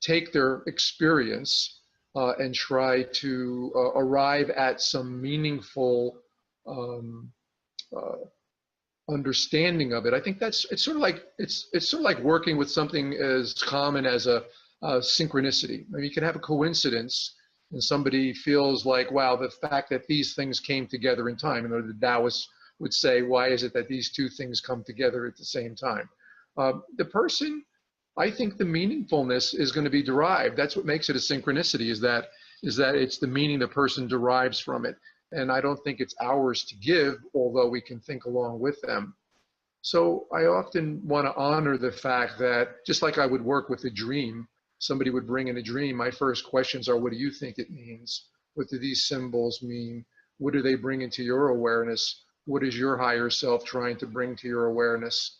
take their experience and try to arrive at some meaningful understanding of it. I think it's sort of like working with something as common as a synchronicity. I mean, you can have a coincidence and somebody feels like, wow, the fact that these things came together in time. The Taoists would say, why is it that these two things come together at the same time? The person, I think the meaningfulness is going to be derived. That's what makes it a synchronicity, is that it's the meaning the person derives from it. And I don't think it's ours to give, although we can think along with them. So I often want to honor the fact that, just like I would work with a dream, somebody would bring in a dream, my first questions are, what do you think it means? What do these symbols mean? What do they bring into your awareness? What is your higher self trying to bring to your awareness?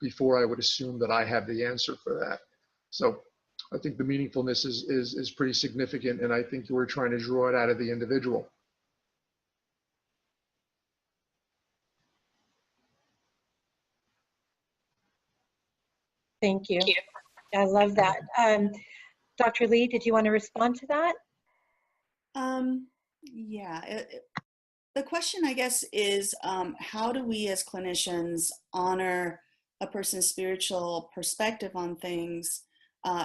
Before I would assume that I have the answer for that. So I think the meaningfulness is pretty significant, and I think we're trying to draw it out of the individual. Thank you. I love that. Dr. Lee, did you want to respond to that? Yeah, the question, I guess, is how do we as clinicians honor a person's spiritual perspective on things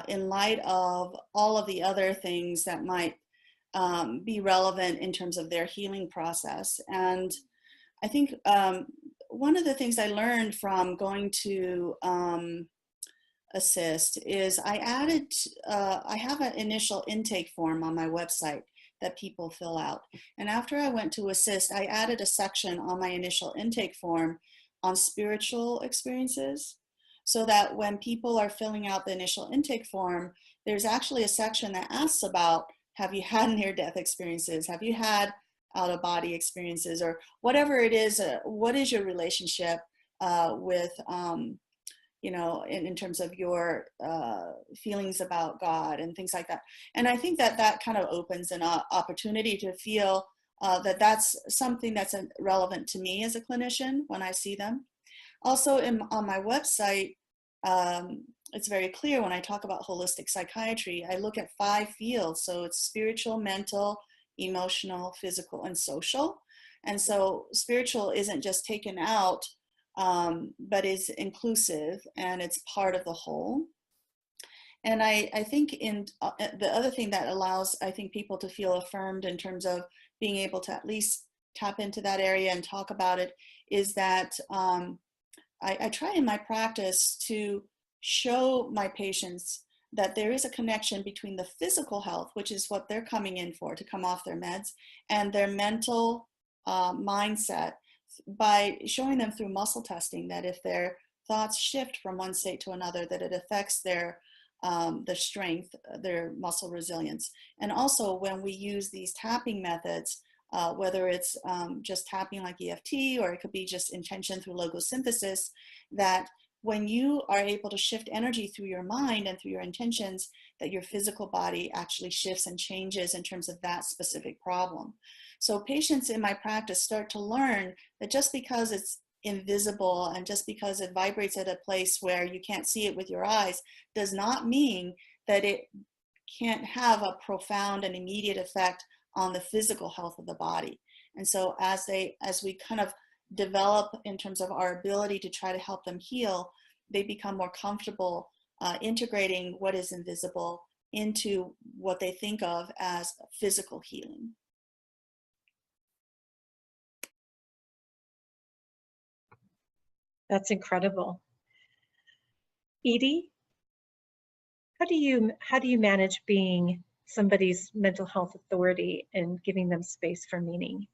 in light of all of the other things that might be relevant in terms of their healing process? And I think one of the things I learned from going to ACISTE is I have an initial intake form on my website that people fill out. And after I went to ACISTE, I added a section on my initial intake form on spiritual experiences, so that when people are filling out the initial intake form, there's actually a section that asks about, have you had near-death experiences? Have you had out-of-body experiences? Or whatever it is, what is your relationship with in terms of your feelings about God and things like that. And I think that kind of opens an opportunity to feel that that's something that's relevant to me as a clinician when I see them. Also on my website, it's very clear when I talk about holistic psychiatry, I look at 5 fields. So it's spiritual, mental, emotional, physical, and social. And so spiritual isn't just taken out but is inclusive and it's part of the whole. And I think the other thing that allows, I think, people to feel affirmed in terms of being able to at least tap into that area and talk about it is that I try in my practice to show my patients that there is a connection between the physical health, which is what they're coming in for, to come off their meds, and their mental mindset, by showing them through muscle testing that if their thoughts shift from one state to another, that it affects their strength, their muscle resilience. And also when we use these tapping methods, whether it's just tapping like EFT, or it could be just intention through logosynthesis, that when you are able to shift energy through your mind and through your intentions, that your physical body actually shifts and changes in terms of that specific problem. So patients in my practice start to learn that just because it's invisible and just because it vibrates at a place where you can't see it with your eyes does not mean that it can't have a profound and immediate effect on the physical health of the body. And so as we kind of develop in terms of our ability to try to help them heal, they become more comfortable integrating what is invisible into what they think of as physical healing. That's incredible. Edy, how do you manage being somebody's mental health authority and giving them space for meaning?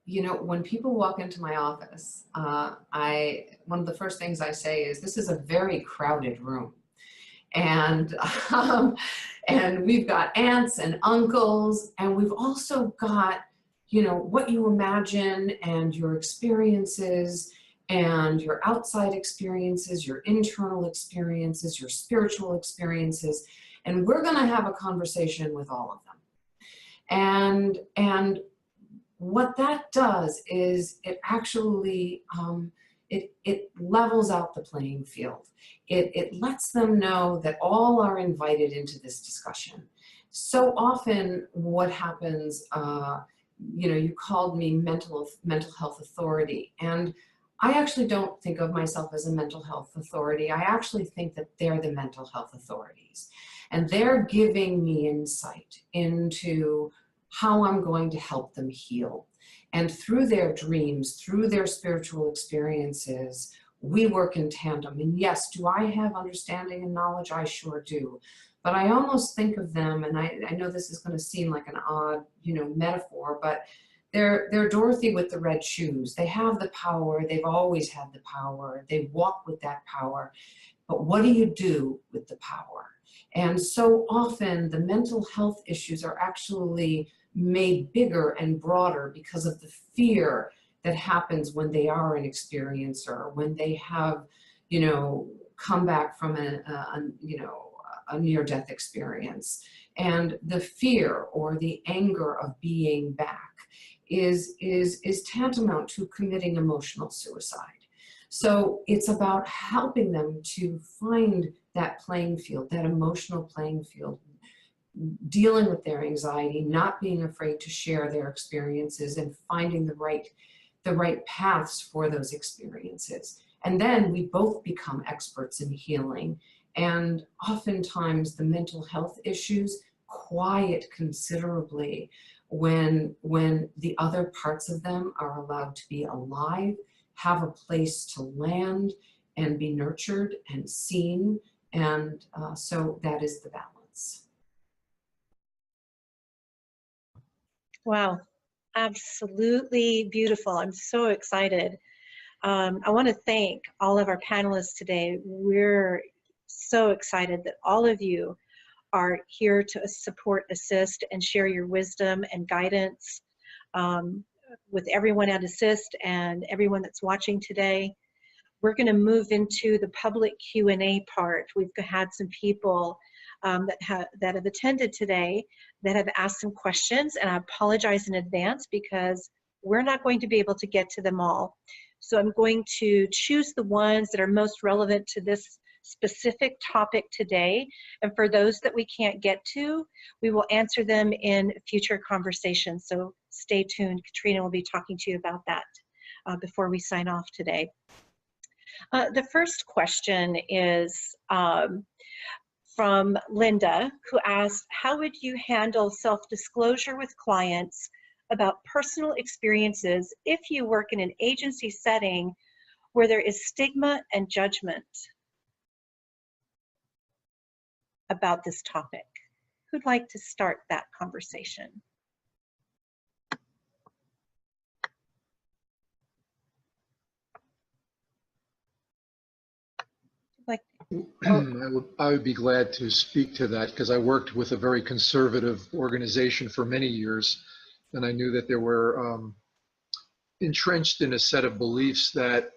You know, when people walk into my office, one of the first things I say is, this is a very crowded room. And, and we've got aunts and uncles, and we've also got, you know, what you imagine and your experiences and your outside experiences, your internal experiences, your spiritual experiences. And we're going to have a conversation with all of them. And what that does is it actually, it levels out the playing field. It lets them know that all are invited into this discussion. So often what happens, you know, you called me mental health authority, and I actually don't think of myself as a mental health authority. I actually think that they're the mental health authorities, and they're giving me insight into how I'm going to help them heal. And through their dreams, through their spiritual experiences, we work in tandem. And yes, do I have understanding and knowledge? I sure do. But I almost think of them, and I know this is going to seem like an odd, you know, metaphor, but they're Dorothy with the red shoes. They have the power. They've always had the power. They walk with that power. But what do you do with the power? And so often the mental health issues are actually made bigger and broader because of the fear that happens when they are an experiencer, when they have, you know, come back from a near-death experience. And the fear or the anger of being back is tantamount to committing emotional suicide. So it's about helping them to find that playing field, that emotional playing field, dealing with their anxiety, not being afraid to share their experiences, and finding the right paths for those experiences. And then we both become experts in healing. And oftentimes the mental health issues quiet considerably when the other parts of them are allowed to be alive, have a place to land, and be nurtured and seen. And so that is the balance. Wow, absolutely beautiful. I'm so excited. I want to thank all of our panelists today. We're so excited that all of you are here to support, assist, and share your wisdom and guidance with everyone at ACISTE and everyone that's watching today. We're going to move into the public Q&A part. We've had some people that have attended today that have asked some questions, and I apologize in advance because we're not going to be able to get to them all. So I'm going to choose the ones that are most relevant to this specific topic today, and for those that we can't get to, we will answer them in future conversations. So stay tuned. Katrina will be talking to you about that before we sign off today. The first question is from Linda, who asked, how would you handle self-disclosure with clients about personal experiences if you work in an agency setting where there is stigma and judgment about this topic? Who'd like to start that conversation? I would be glad to speak to that because I worked with a very conservative organization for many years, and I knew that there were entrenched in a set of beliefs that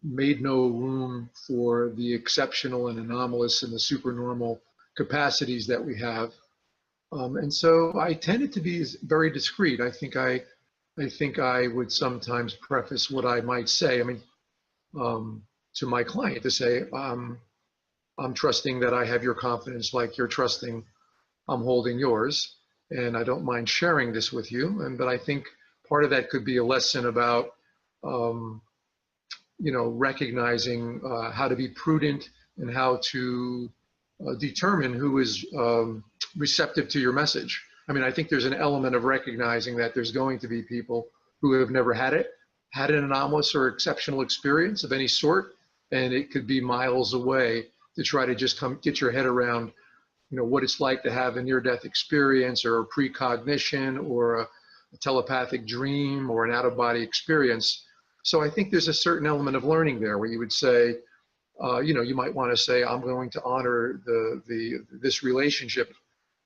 made no room for the exceptional and anomalous and the supernormal capacities that we have. And so I tended to be very discreet. I think I would sometimes preface what I might say. I mean, to my client to say, I'm trusting that I have your confidence like you're trusting I'm holding yours, and I don't mind sharing this with you. But I think part of that could be a lesson about, recognizing how to be prudent and how to determine who is receptive to your message. I mean, I think there's an element of recognizing that there's going to be people who have never had an anomalous or exceptional experience of any sort, and it could be miles away to try to just get your head around, what it's like to have a near-death experience or a precognition or a telepathic dream or an out-of-body experience. So I think there's a certain element of learning there where you would say, you might want to say, I'm going to honor this relationship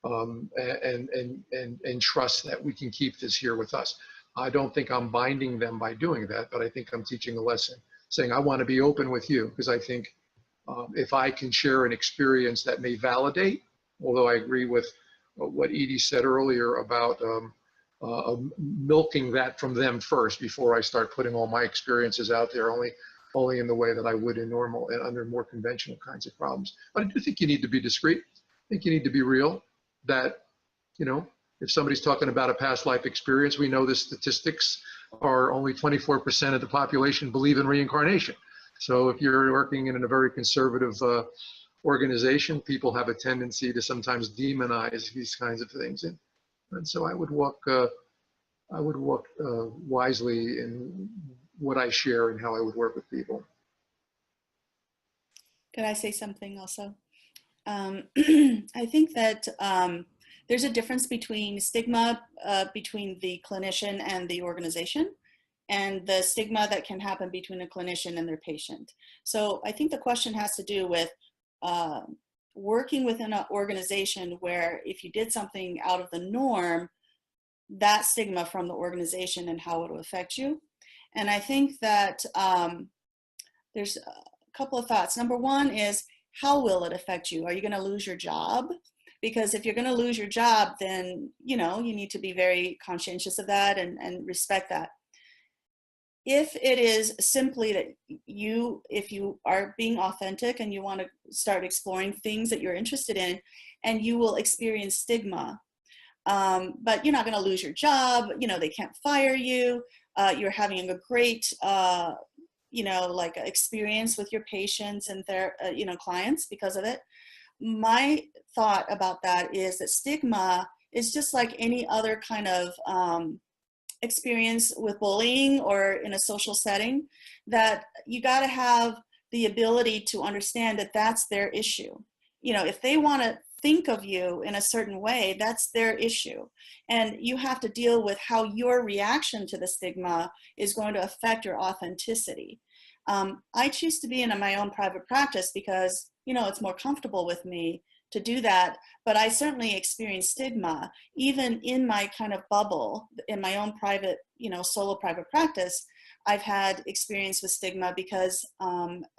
and trust that we can keep this here with us. I don't think I'm binding them by doing that, but I think I'm teaching a lesson, saying I want to be open with you because I think if I can share an experience that may validate, although I agree with what Edy said earlier about milking that from them first before I start putting all my experiences out there, only in the way that I would in normal and under more conventional kinds of problems. But I do think you need to be discreet. I think you need to be real that, if somebody's talking about a past life experience, we know the statistics are only 24% of the population believe in reincarnation. So if you're working in a very conservative organization, people have a tendency to sometimes demonize these kinds of things. And so I would walk wisely in what I share and how I would work with people. Could I say something also? I think that there's a difference between stigma between the clinician and the organization, and the stigma that can happen between a clinician and their patient. So I think the question has to do with working within an organization where if you did something out of the norm, that stigma from the organization and how it will affect you. And I think that there's a couple of thoughts. Number one is, how will it affect you? Are you going to lose your job? Because if you're going to lose your job, then, you need to be very conscientious of that and respect that. If it is simply that if you are being authentic and you want to start exploring things that you're interested in, and you will experience stigma, but you're not going to lose your job, they can't fire you, you're having a great, experience with your patients and their, clients because of it. My thought about that is that stigma is just like any other kind of experience with bullying or in a social setting, that you got to have the ability to understand that that's their issue. If they want to think of you in a certain way, that's their issue. And you have to deal with how your reaction to the stigma is going to affect your authenticity. I choose to be in my own private practice because, it's more comfortable with me to do that. But I certainly experience stigma, even in my kind of bubble, in my own private, solo private practice. I've had experience with stigma because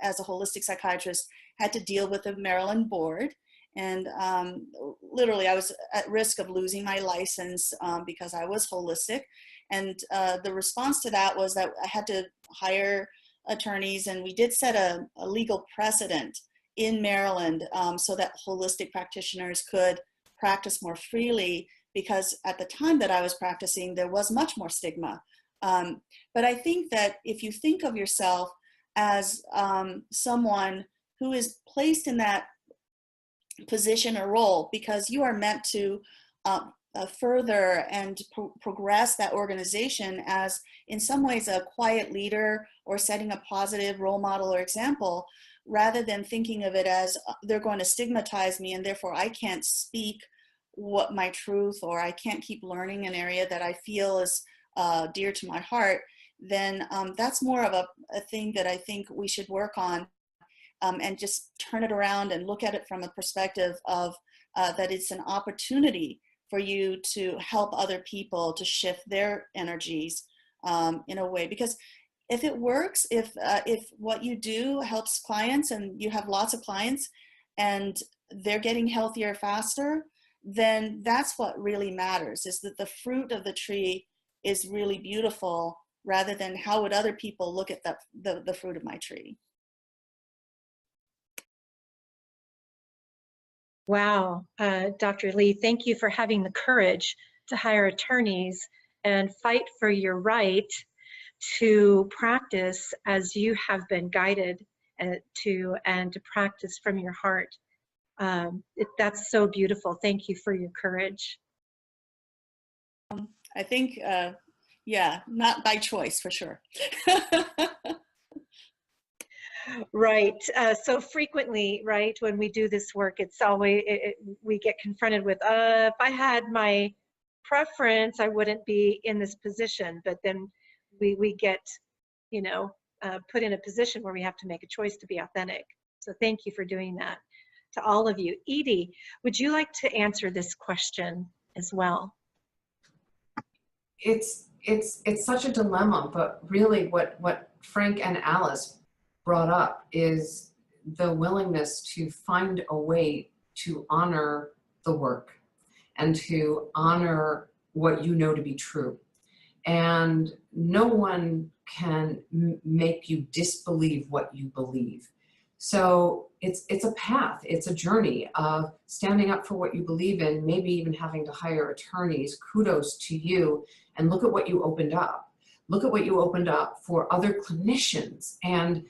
as a holistic psychiatrist, had to deal with the Maryland board. And literally, I was at risk of losing my license because I was holistic. And the response to that was that I had to hire attorneys, and we did set a legal precedent in Maryland so that holistic practitioners could practice more freely because at the time that I was practicing, there was much more stigma. But I think that if you think of yourself as someone who is placed in that position or role because you are meant to further and progress that organization as, in some ways, a quiet leader or setting a positive role model or example, rather than thinking of it as they're going to stigmatize me and therefore I can't speak what my truth, or I can't keep learning an area that I feel is dear to my heart, then that's more of a thing that I think we should work on, and just turn it around and look at it from a perspective of that it's an opportunity for you to help other people to shift their energies in a way. Because if it works, if what you do helps clients and you have lots of clients and they're getting healthier faster, then that's what really matters, is that the fruit of the tree is really beautiful, rather than how would other people look at the fruit of my tree. Wow, Dr. Lee, thank you for having the courage to hire attorneys and fight for your right to practice as you have been guided to, and to practice from your heart. That's so beautiful. Thank you for your courage. I think, yeah, not by choice for sure. Right. So frequently, right, when we do this work, it's always, we get confronted with, if I had my preference, I wouldn't be in this position. But then we get, you know, put in a position where we have to make a choice to be authentic. So thank you for doing that to all of you. Edy, would you like to answer this question as well? It's such a dilemma, but really what Frank and Alice brought up is the willingness to find a way to honor the work and to honor what you know to be true. And no one can make you disbelieve what you believe. So it's a path, it's a journey of standing up for what you believe in, maybe even having to hire attorneys. Kudos to you, and look at what you opened up. Look at what you opened up for other clinicians. And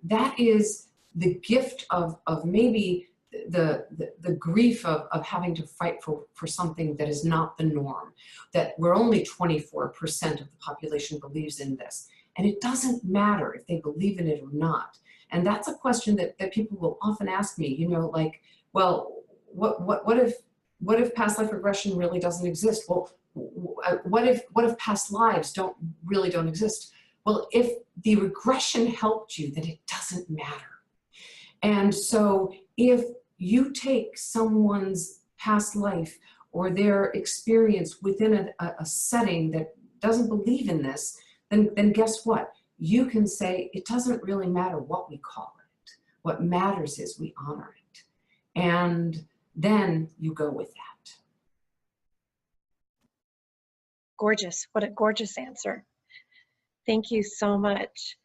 that is the gift of maybe the grief of having to fight for something that is not the norm, that we're only 24% of the population believes in this. And it doesn't matter if they believe in it or not. And that's a question that people will often ask me, you know, like, well, what if past life regression really doesn't exist? Well, what if past lives don't exist? Well, if the regression helped you, then it doesn't matter. And so if you take someone's past life or their experience within a setting that doesn't believe in this, then guess what? You can say, it doesn't really matter what we call it. What matters is we honor it. And then you go with that. Gorgeous. What a gorgeous answer. Thank you so much.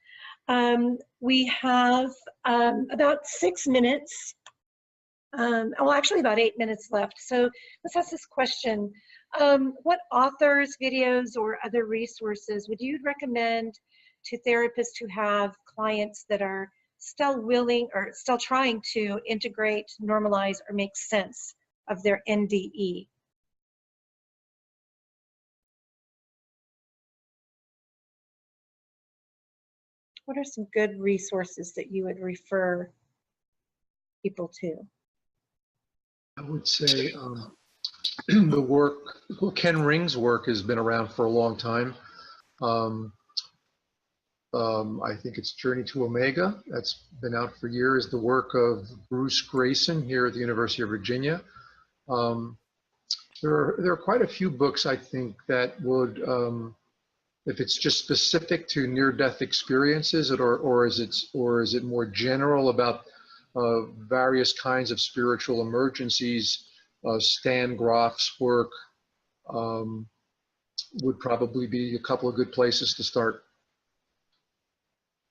We have about 6 minutes, well, actually about 8 minutes left. So let's ask this question. What authors, videos, or other resources would you recommend to therapists who have clients that are still willing or still trying to integrate, normalize, or make sense of their NDE? What are some good resources that you would refer people to? I would say the work, Ken Ring's work has been around for a long time. I think it's Journey to Omega. That's been out for years. The work of Bruce Grayson here at the University of Virginia. There are quite a few books, I think, that would, if it's just specific to near-death experiences, or is it more general about various kinds of spiritual emergencies? Stan Grof's work would probably be a couple of good places to start.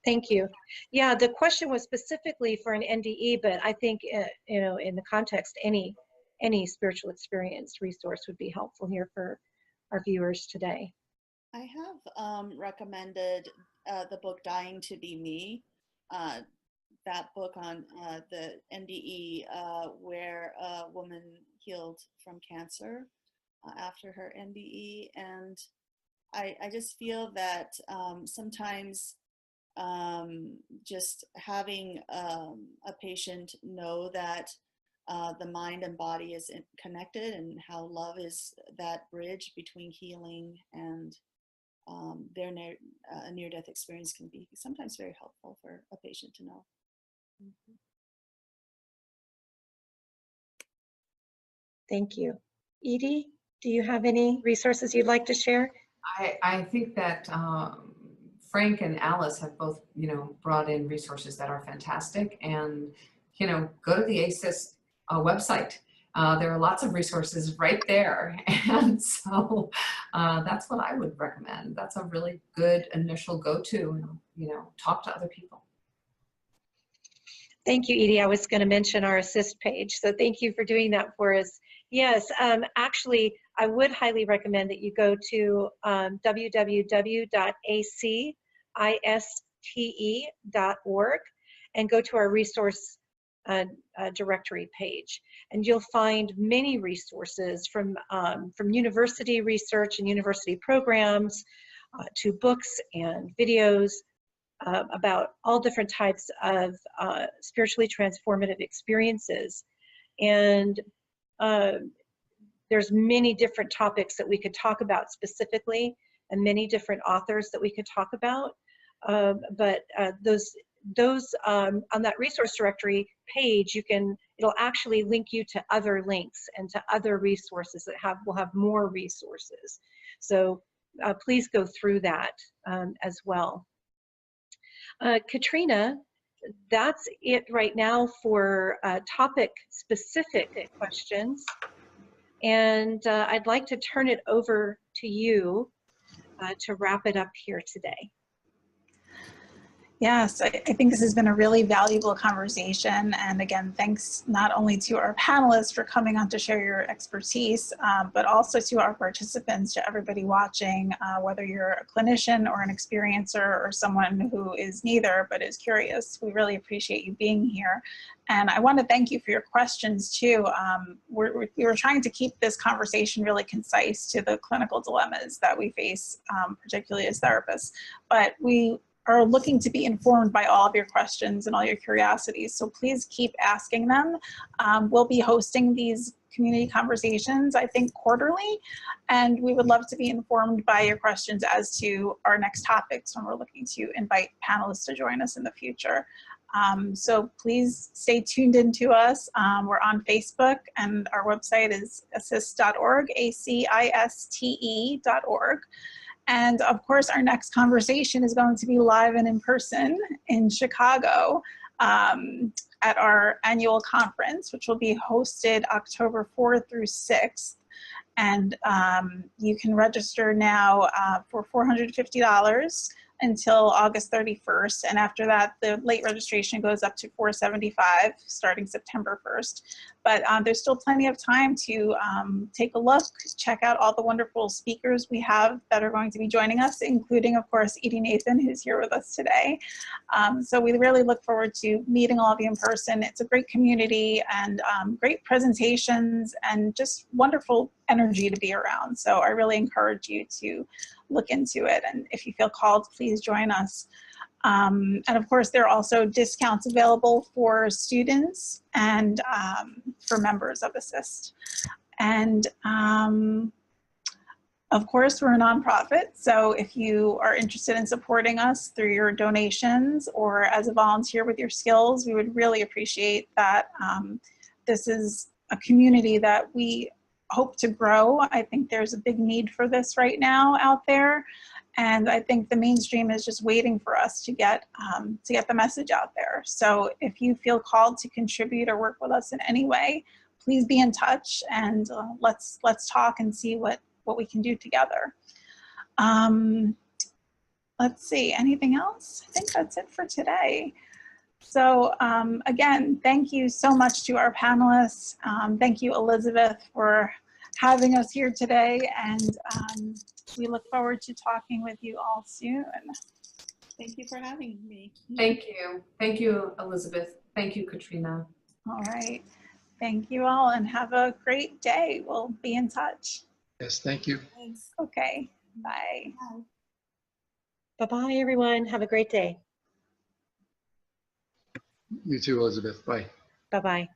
Thank you. Yeah, the question was specifically for an NDE, but I think, you know, in the context, any any spiritual experience resource would be helpful here for our viewers today. I have recommended the book Dying to Be Me, that book on the NDE, where a woman healed from cancer after her NDE. And I just feel that sometimes just having a patient know that the mind and body is connected, and how love is that bridge between healing and their near-death experience can be sometimes very helpful for a patient to know. Thank you. Edy, do you have any resources you'd like to share? I think that Frank and Alice have both, brought in resources that are fantastic, and, go to the ACISTE website. There are lots of resources right there. And so that's what I would recommend. That's a really good initial go-to, and, talk to other people. Thank you, Edy. I was going to mention our ACISTE page, so thank you for doing that for us. Yes, actually, I would highly recommend that you go to www.aciste.org and go to our resource directory page, and you'll find many resources from university research and university programs to books and videos about all different types of spiritually transformative experiences. And there's many different topics that we could talk about specifically, and many different authors that we could talk about. But those on that resource directory page, it'll actually link you to other links and to other resources that will have more resources. So please go through that as well. Katrina, that's it right now for topic-specific questions. And I'd like to turn it over to you to wrap it up here today. Yes, I think this has been a really valuable conversation. And again, thanks not only to our panelists for coming on to share your expertise, but also to our participants, to everybody watching, whether you're a clinician or an experiencer or someone who is neither but is curious. We really appreciate you being here. And I want to thank you for your questions too. We were trying to keep this conversation really concise to the clinical dilemmas that we face, particularly as therapists. But we are looking to be informed by all of your questions and all your curiosities. So please keep asking them. We'll be hosting these community conversations, I think, quarterly. And we would love to be informed by your questions as to our next topics when we're looking to invite panelists to join us in the future. So please stay tuned into us. We're on Facebook, and our website is ACISTE.org, ACISTE.org. And of course, our next conversation is going to be live and in person in Chicago at our annual conference, which will be hosted October 4th through 6th. And you can register now for $450 until August 31st. And after that, the late registration goes up to $475 starting September 1st. But there's still plenty of time to take a look, check out all the wonderful speakers we have that are going to be joining us, including, of course, Edy Nathan, who's here with us today. So we really look forward to meeting all of you in person. It's a great community and great presentations and just wonderful energy to be around. So I really encourage you to look into it. And if you feel called, please join us. And of course, there are also discounts available for students and for members of ACISTE. And of course, we're a nonprofit. So if you are interested in supporting us through your donations or as a volunteer with your skills, we would really appreciate that. This is a community that we hope to grow. I think there's a big need for this right now out there. And I think the mainstream is just waiting for us to get the message out there. So if you feel called to contribute or work with us in any way, please be in touch and let's talk and see what we can do together. Let's see, anything else? I think that's it for today. So again, thank you so much to our panelists. Thank you, Elizabeth, for having us here today. And we look forward to talking with you all soon. Thank you for having me. Thank you. Thank you, Elizabeth. Thank you, Katrina. All right. Thank you all and have a great day. We'll be in touch. Yes, thank you. Thanks. Okay. Bye. Bye. Bye-bye, everyone. Have a great day. You too, Elizabeth. Bye. Bye-bye.